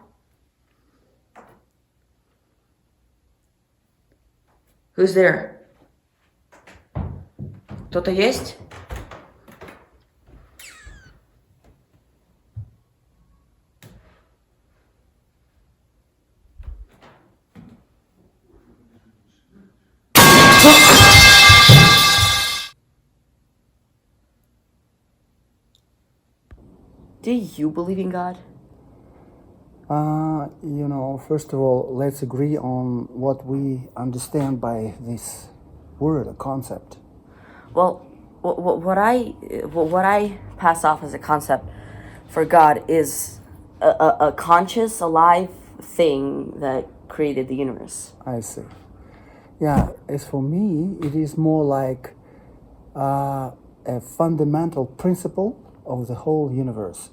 Who's there? Кто-то есть? Do you believe in God? First of all, let's agree on what we understand by this word, a concept. Well, what I pass off as a concept for God is a conscious, alive thing that created the universe. I see. Yeah, as for me, it is more like a fundamental principle of the whole universe.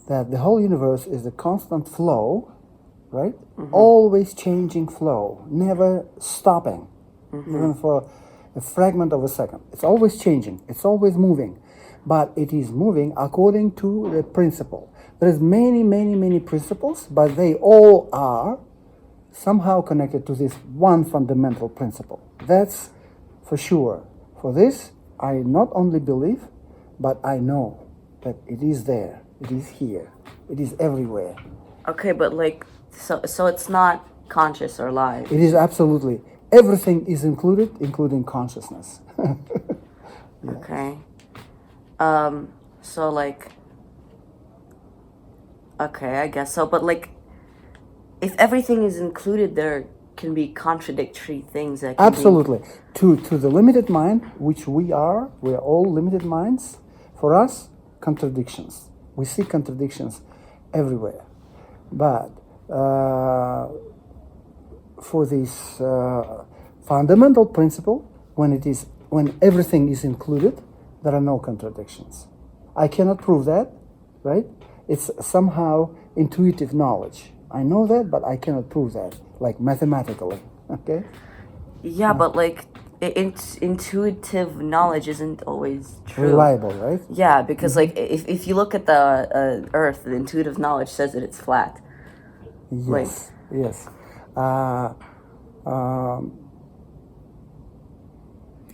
That the whole universe is a constant flow, right? Always changing flow, never stopping, even for a fragment of a second. It's always changing, it's always moving, but it is moving according to the principle. There's many principles, but they all are somehow connected to this one fundamental principle. That's for sure. For this, I not only believe, but I know that it is there, it is here, it is everywhere. Okay, but so it's not conscious or alive. It is absolutely. Everything is included, including consciousness. Yeah. Okay. So okay, I guess so. But if everything is included, there can be contradictory things that can Absolutely. To the limited mind, which we are all limited minds. For us, contradictions. We see contradictions everywhere. But for this fundamental principle, when everything is included, there are no contradictions. I cannot prove that, right? It's somehow intuitive knowledge. I know that, but I cannot prove that, like mathematically. Okay? Yeah, but intuitive knowledge isn't always true. Reliable, right? Yeah, because if you look at the Earth, the intuitive knowledge says that it's flat. Yes, yes.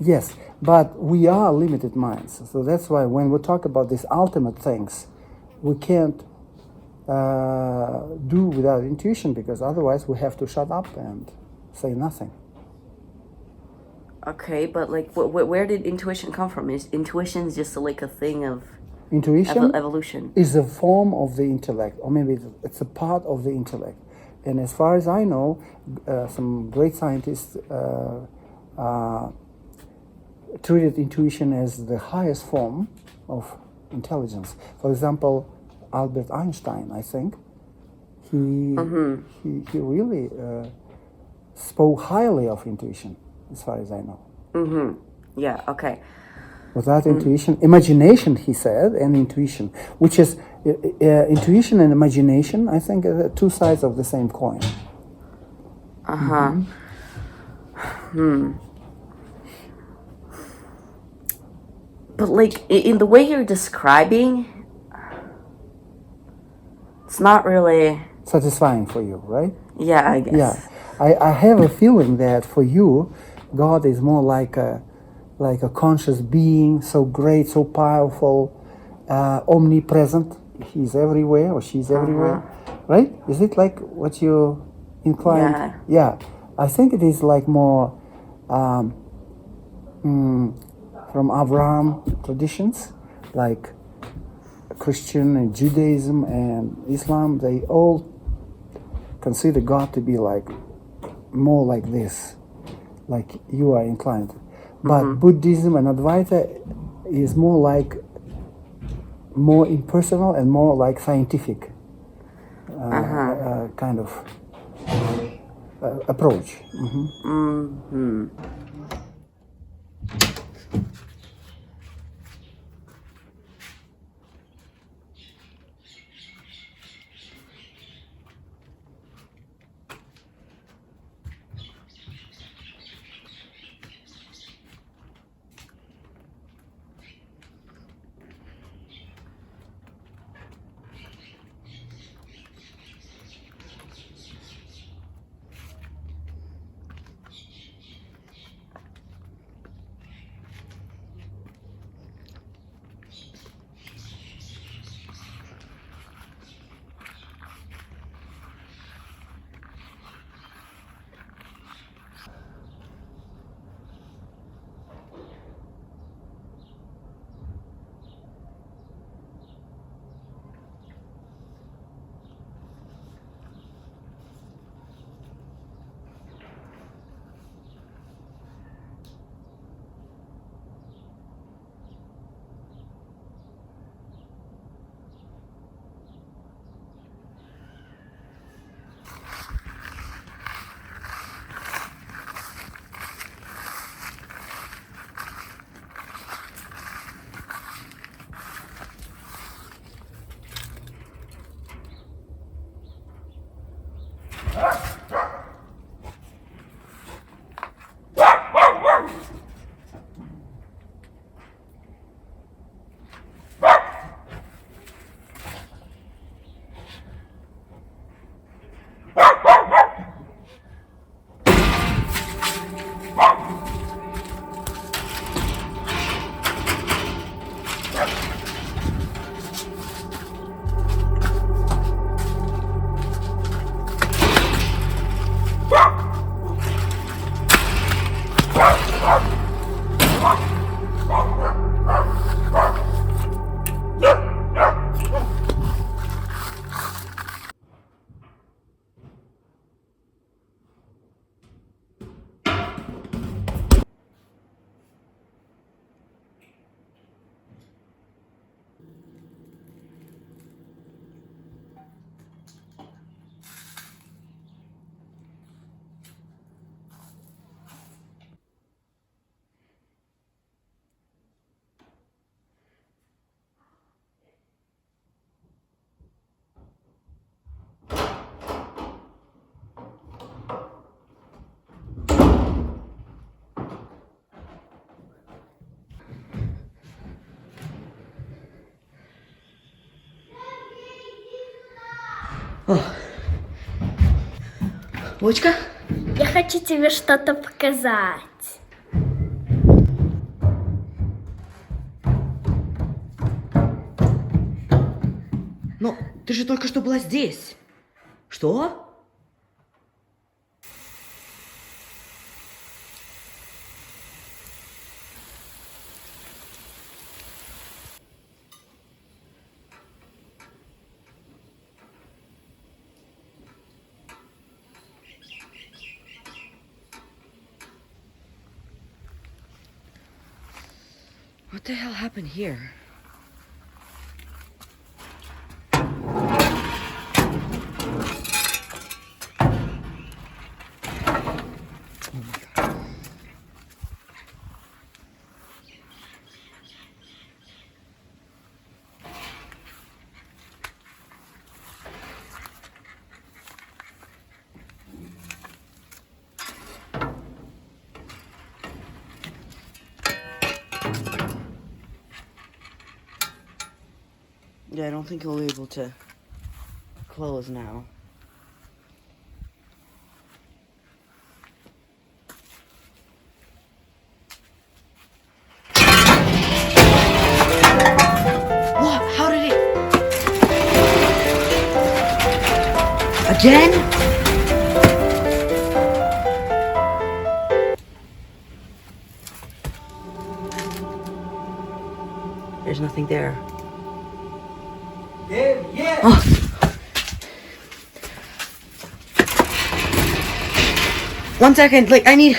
Yes, but we are limited minds. So that's why when we talk about these ultimate things, we can't do without intuition, because otherwise we have to shut up and say nothing. Okay, but where did intuition come from? Is intuition just a thing of Intuition evolution? is a form of the intellect, or maybe it's a part of the intellect. And as far as I know, some great scientists treated intuition as the highest form of intelligence. For example, Albert Einstein, I think, he really spoke highly of intuition, as far as I know. Yeah, okay. Without intuition, imagination, he said, and intuition, which is intuition and imagination, I think, are two sides of the same coin. But in the way you're describing, it's not really Satisfying for you, right? Yeah, I guess. Yeah, I have a feeling that for you, God is more like a conscious being, so great, so powerful, omnipresent. He's everywhere, or she's everywhere, right? Is it like what you inclined? Yeah. I think it is like more from Abraham traditions, like Christian and Judaism and Islam. They all consider God to be more like this, like you are inclined. But Buddhism and Advaita is more impersonal and more like scientific kind of approach. Лучка? Я хочу тебе что-то показать. Но ты же только что была здесь. Что? What the hell happened here? Yeah, I don't think he'll be able to close now. What? How did it? Again? There's nothing there. Yeah. Oh. One second, like I need.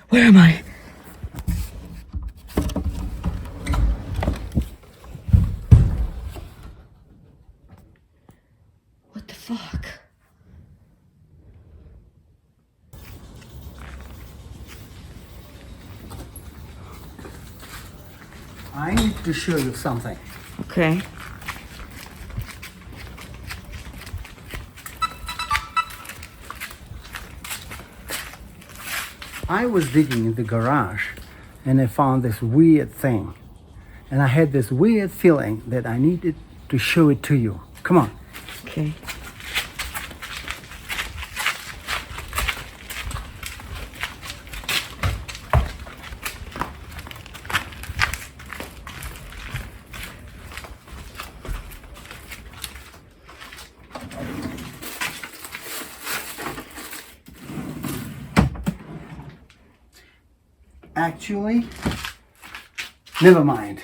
Where am I? What the fuck? I need to show you something. Okay. I was digging in the garage and I found this weird thing. And I had this weird feeling that I needed to show it to you. Come on. Okay. Actually, never mind.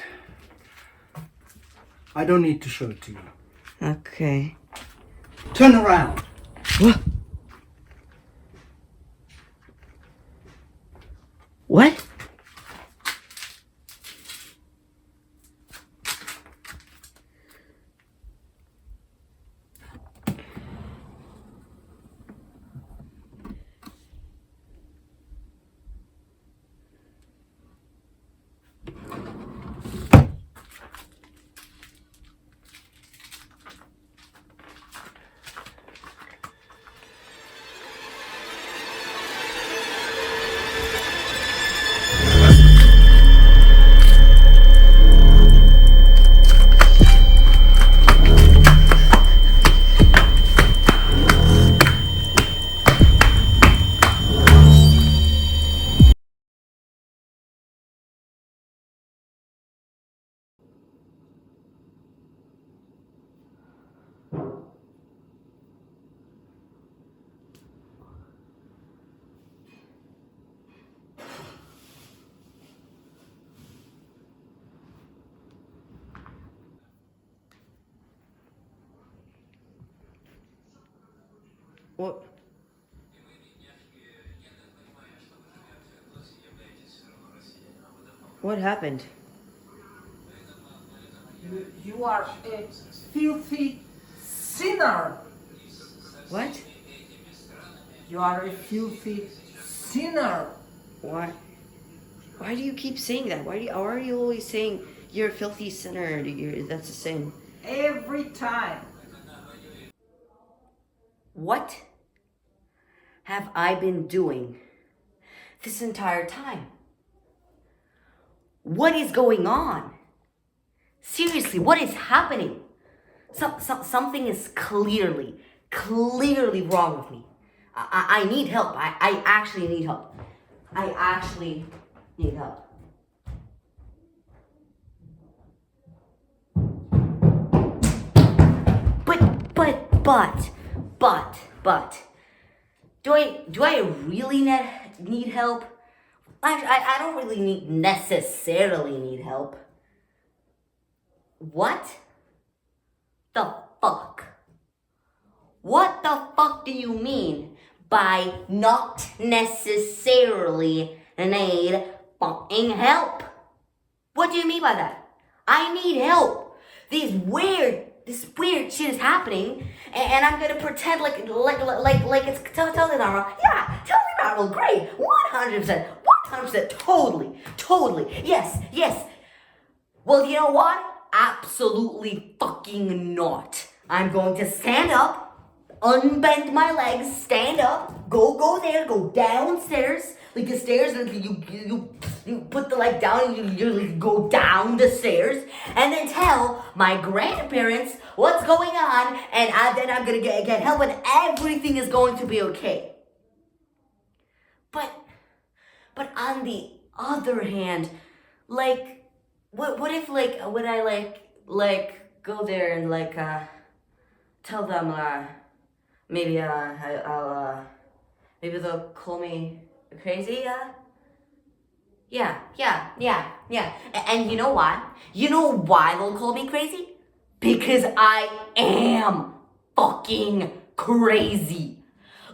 I don't need to show it to you. Okay. Turn around. What? What? What? What happened? You are a filthy sinner. What? You are a filthy sinner. Why? Why do you keep saying that? Why are you always saying you're a filthy sinner? That's a sin. Every time. What have I been doing this entire time? What is going on? Seriously, what is happening? Something is clearly wrong with me. I need help. I actually need help. I actually need help. But, do I really need help? I don't really necessarily need help. What the fuck? What the fuck do you mean by not necessarily need fucking help? What do you mean by that? I need help. This weird shit is happening, and I'm gonna pretend like it's totally normal. Yeah, totally normal. Great, 100%, totally. Yes. Well, you know what? Absolutely fucking not. I'm going to stand up, unbend my legs, stand up, go there, go downstairs, like the stairs, and you put the leg down, and you like, go down the stairs, and then tell my grandparents what's going on, and then I'm gonna get help, and everything is going to be okay. But on the other hand, like, what if would I go there and tell them maybe maybe they'll call me crazy? Yeah. And you know why? You know why they'll call me crazy? Because I am fucking crazy.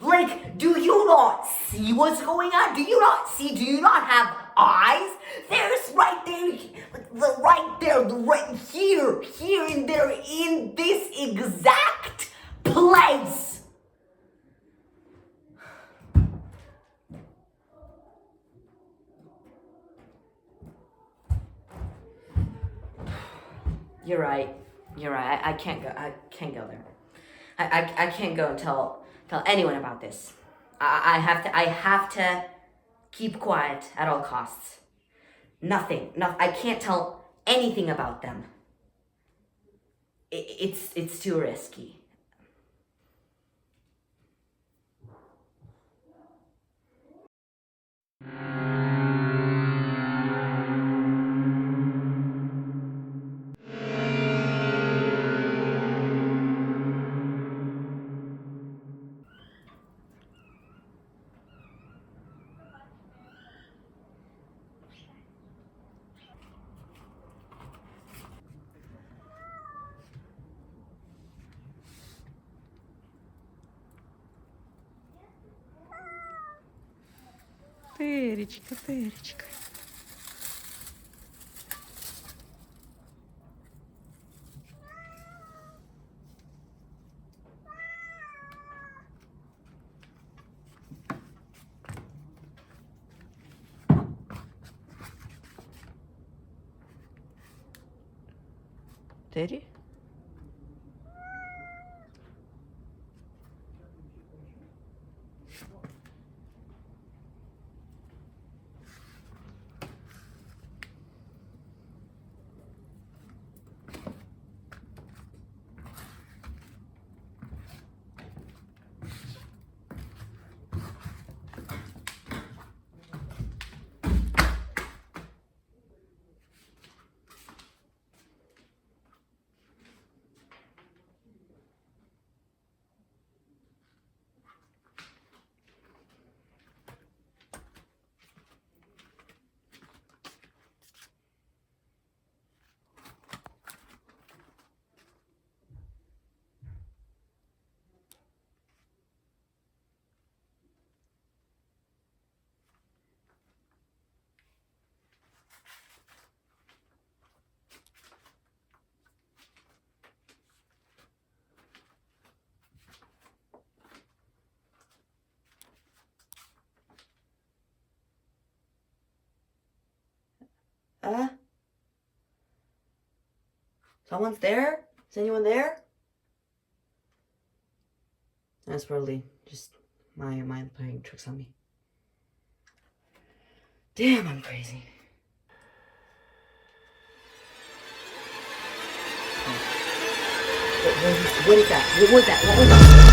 Like, do you not see what's going on? Do you not see? Do you not have eyes? There's right there, right here, and there, in this exact place. You're right. I can't go there. I can't go and tell anyone about this. I have to keep quiet at all costs. Nothing. I can't tell anything about them. It's too risky. Теречка. Терри? Someone's there? Is anyone there? That's probably just my mind playing tricks on me. Damn, I'm crazy. What is that? What was that? What was that?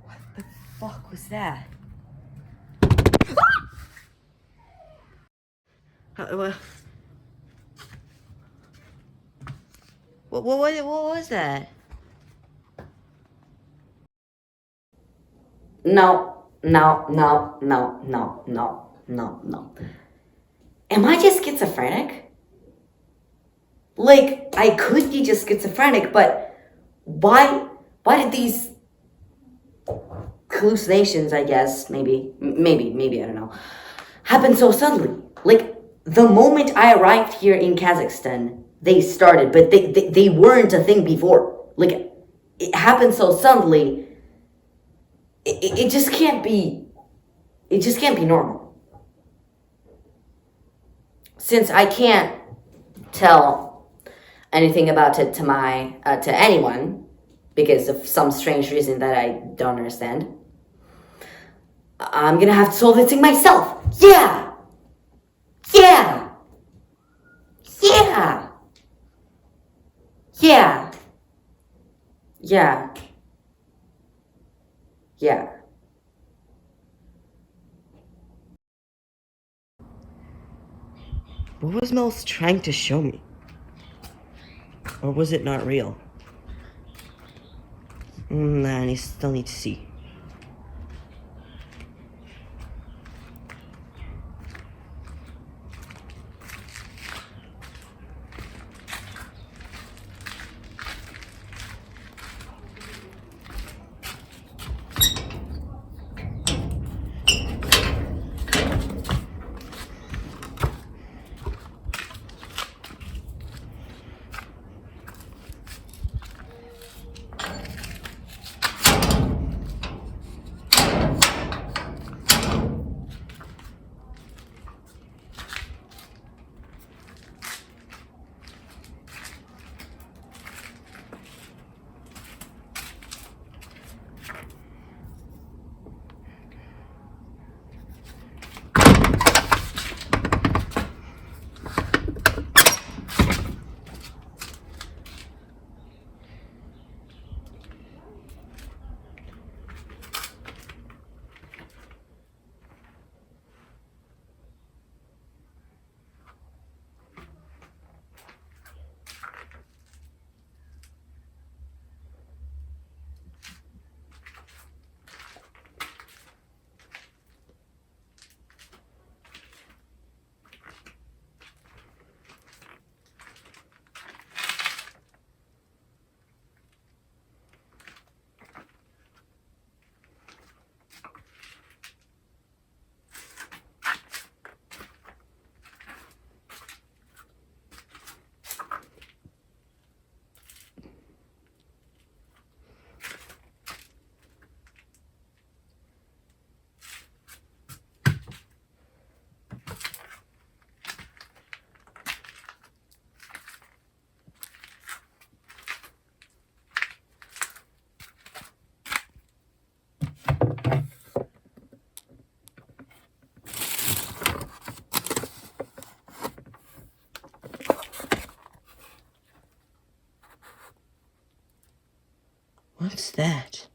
What the fuck was that? What was that? No. Am I just schizophrenic? Like, I could be just schizophrenic, but why did these hallucinations, I guess, maybe, I don't know, happen so suddenly? Like, the moment I arrived here in Kazakhstan, they started, but they weren't a thing before. Like, it happened so suddenly, it just can't be, normal. Since I can't tell anything about it to anyone, because of some strange reason that I don't understand, I'm gonna have to solve this thing myself. Yeah! What was Mel trying to show me? Or was it not real? Nah, I still need to see. What's that?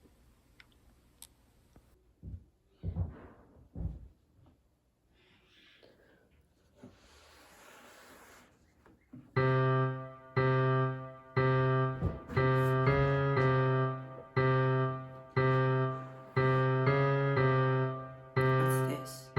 What's this?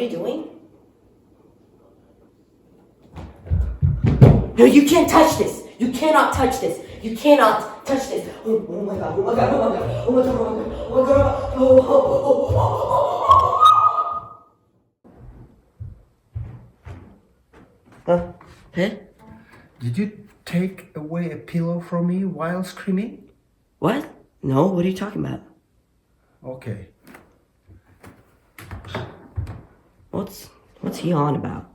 are you doing? No, you can't touch this. You cannot touch this. You cannot touch this. Oh my god, oh my god, oh my god, oh my god, oh my god, oh my god, Huh? Did you take away a pillow from me while screaming? What? No, what are you talking about? Okay. What's he on about?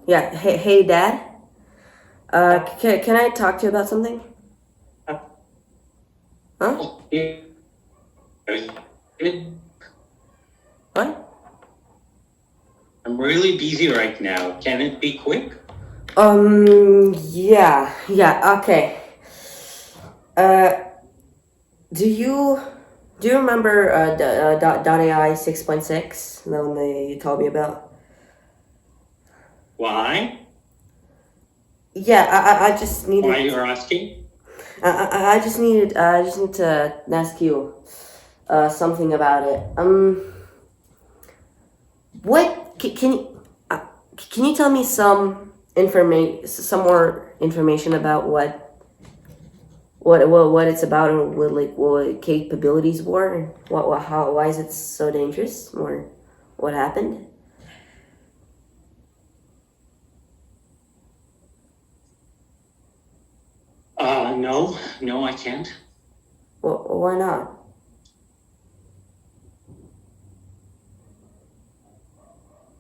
Yeah, hey Dad. Can I talk to you about something? Huh? What? I'm really busy right now. Can it be quick? Yeah, okay. Do you remember .ai 6.6, the one that you told me about? Why? Yeah, I just needed. Why you're asking? I just need to ask you something about it. What can you tell me some more information about what it's about and what capabilities were and why is it so dangerous or what happened? No, I can't. Well, why not?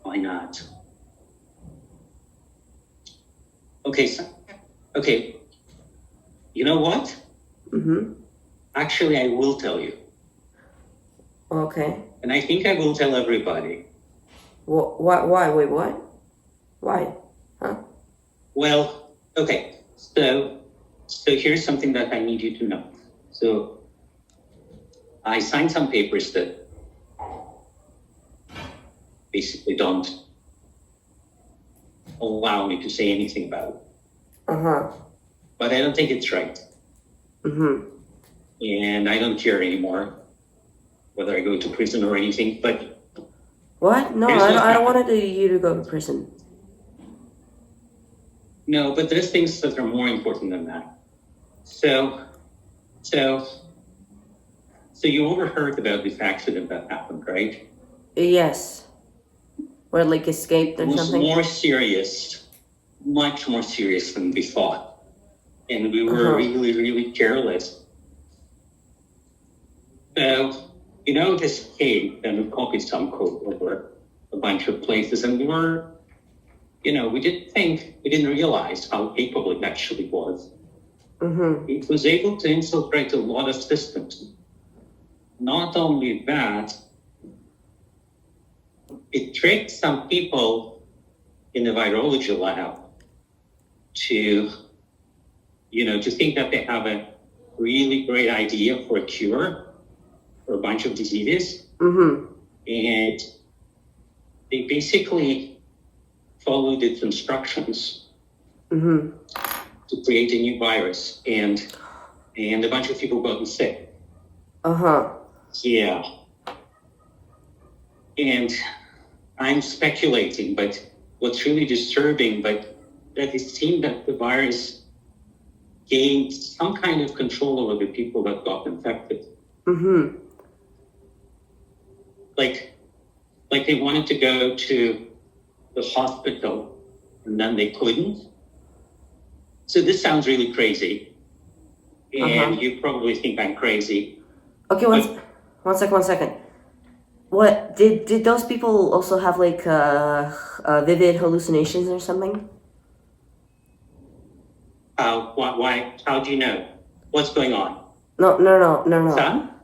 Why not? Okay, you know what? Mm-hmm. Actually, I will tell you. Okay. And I think I will tell everybody. Why? Wait, what? Why? Huh? Well, okay. So here's something that I need you to know. So I signed some papers that basically don't allow me to say anything about it. Uh-huh. But I don't think it's right. Mm-hmm. And I don't care anymore whether I go to prison or anything, but... What? No, I don't want you to go to prison. No, but there's things that are more important than that. So you overheard about this accident that happened, right? Yes. Or like escaped or something? It was more serious, much more serious than we thought. And we were really, really careless. So, this came and we copied some code over a bunch of places and we were, we didn't realize how capable it actually was. Mm-hmm. It was able to infiltrate a lot of systems. Not only that, it tricked some people in the virology lab to think that they have a really great idea for a cure for a bunch of diseases. Mm-hmm. And they basically followed its instructions to create a new virus. And a bunch of people got sick. Uh-huh. Yeah. And I'm speculating, but what's really disturbing, but that it seemed that the virus gained some kind of control over the people that got infected. Mm-hmm. Like they wanted to go to the hospital and then they couldn't. So this sounds really crazy. And you probably think I'm crazy. Okay, one second. What did those people also have like vivid hallucinations or something? Why? How do you know? What's going on? No.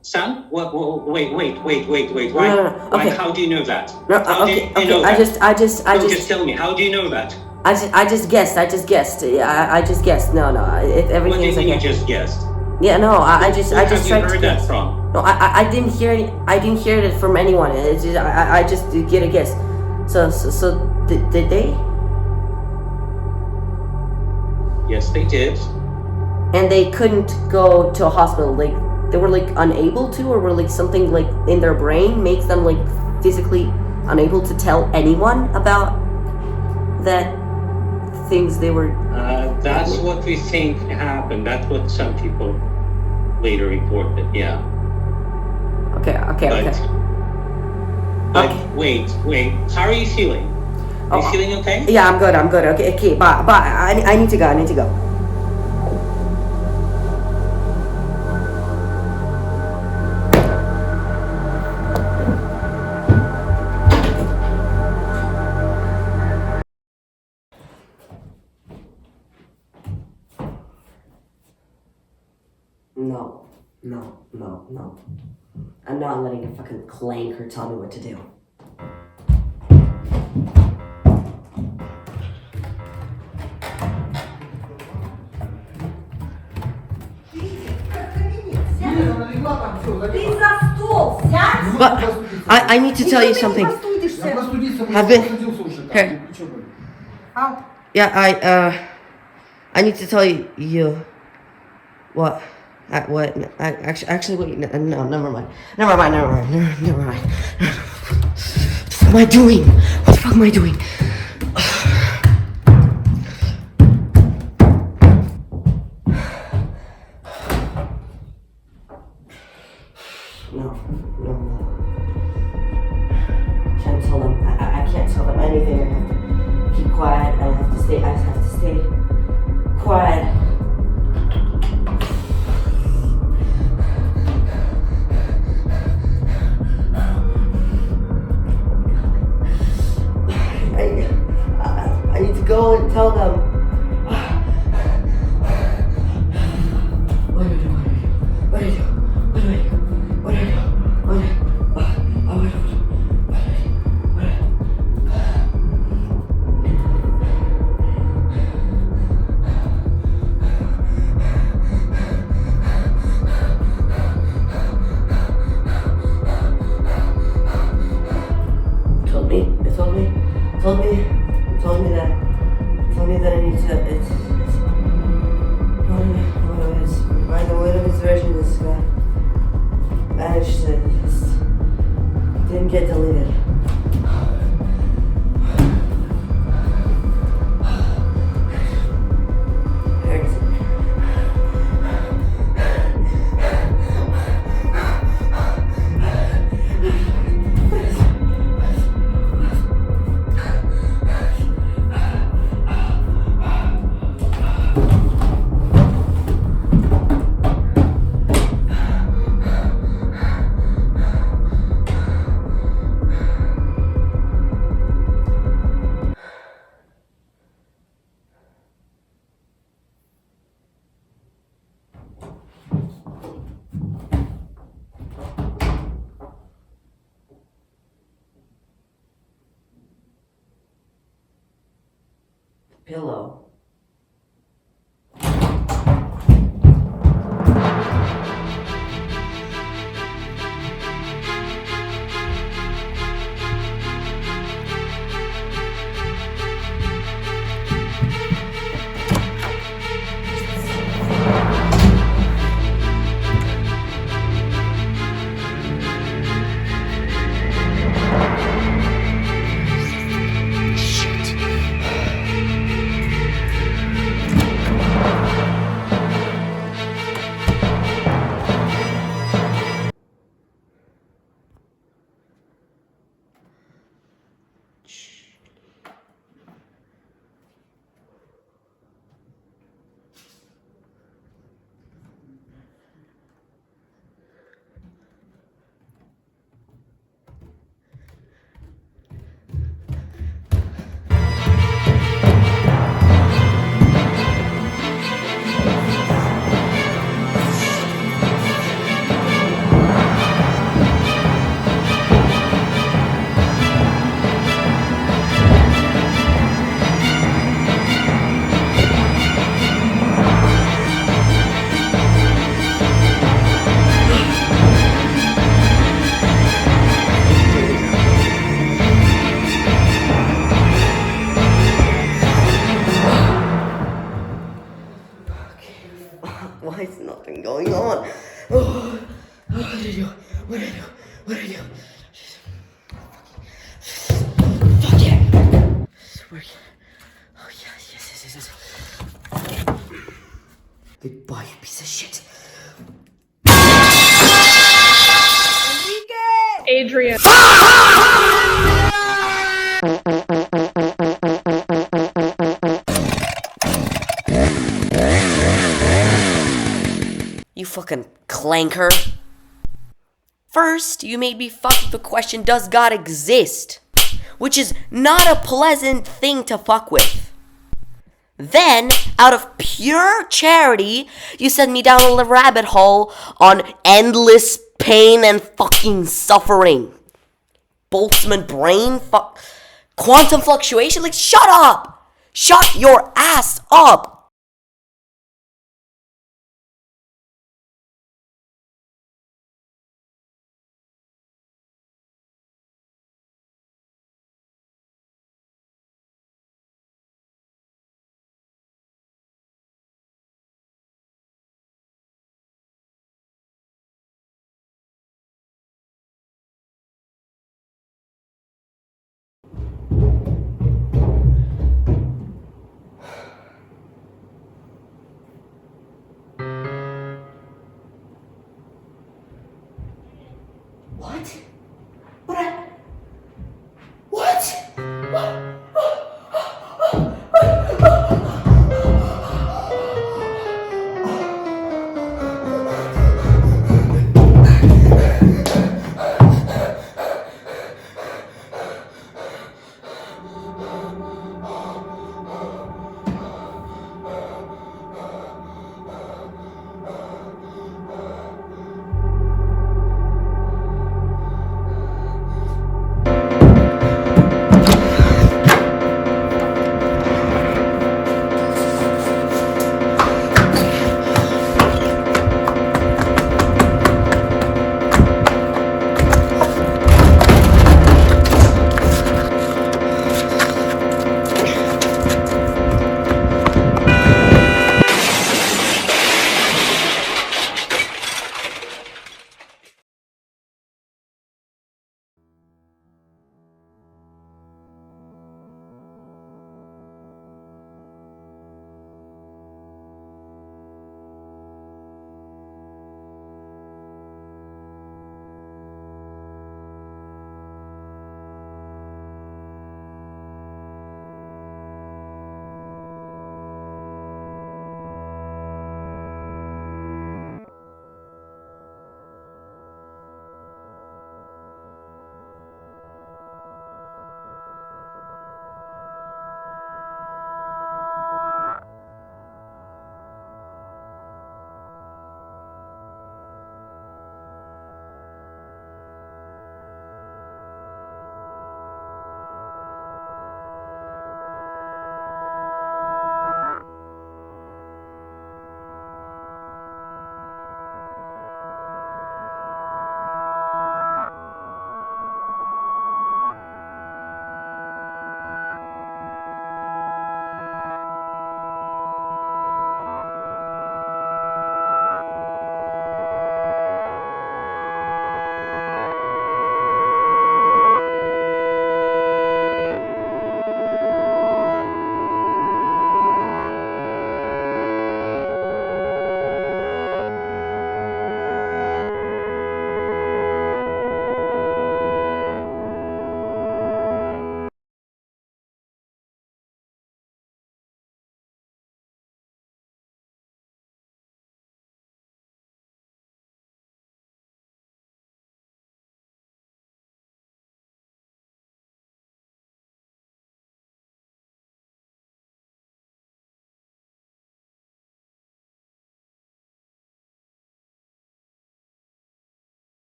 Son? What? Wait. Why? No. Okay. How do you know that? No. Okay. I just Just tell me. How do you know that? I just guessed. Yeah, I just guessed. No. If everything's What do you okay. just guessed? Yeah, no. I just Where have you tried to heard guess. that from? No, I didn't hear any. I didn't hear it from anyone. It's just, I just get a guess. So did they? Yes, they did. And they couldn't go to a hospital. Like they were like unable to, or were like something like in their brain makes them like physically unable to tell anyone about that things they were. That's what we think happened. That's what some people later reported. Yeah. Okay. But wait. How are you feeling? Are you feeling okay? Yeah, I'm good. Okay. Bye. I need to go. No. I'm not letting a fucking clanker tell me what to do. But I need to tell you something. Have been here. How? Yeah, I need to tell you what. Actually, wait. No, never mind. What the fuck am I doing? No. Can't tell them. I can't tell them anything. I have to keep quiet. I have to stay quiet. I need to go and tell them. What do I do? Told me that I need to. It's one of his versions managed to. Didn't get deleted. Pillow. do I do? What do I do? What do I do? Fuck yeah! It's working. Oh yes. Big boy, you piece of shit. Adrian. You fucking clanker. First, you made me fuck with the question, does God exist? Which is not a pleasant thing to fuck with. Then, out of pure charity, you sent me down a rabbit hole on endless pain and fucking suffering. Boltzmann brain quantum fluctuation? Like, shut up! Shut your ass up! What?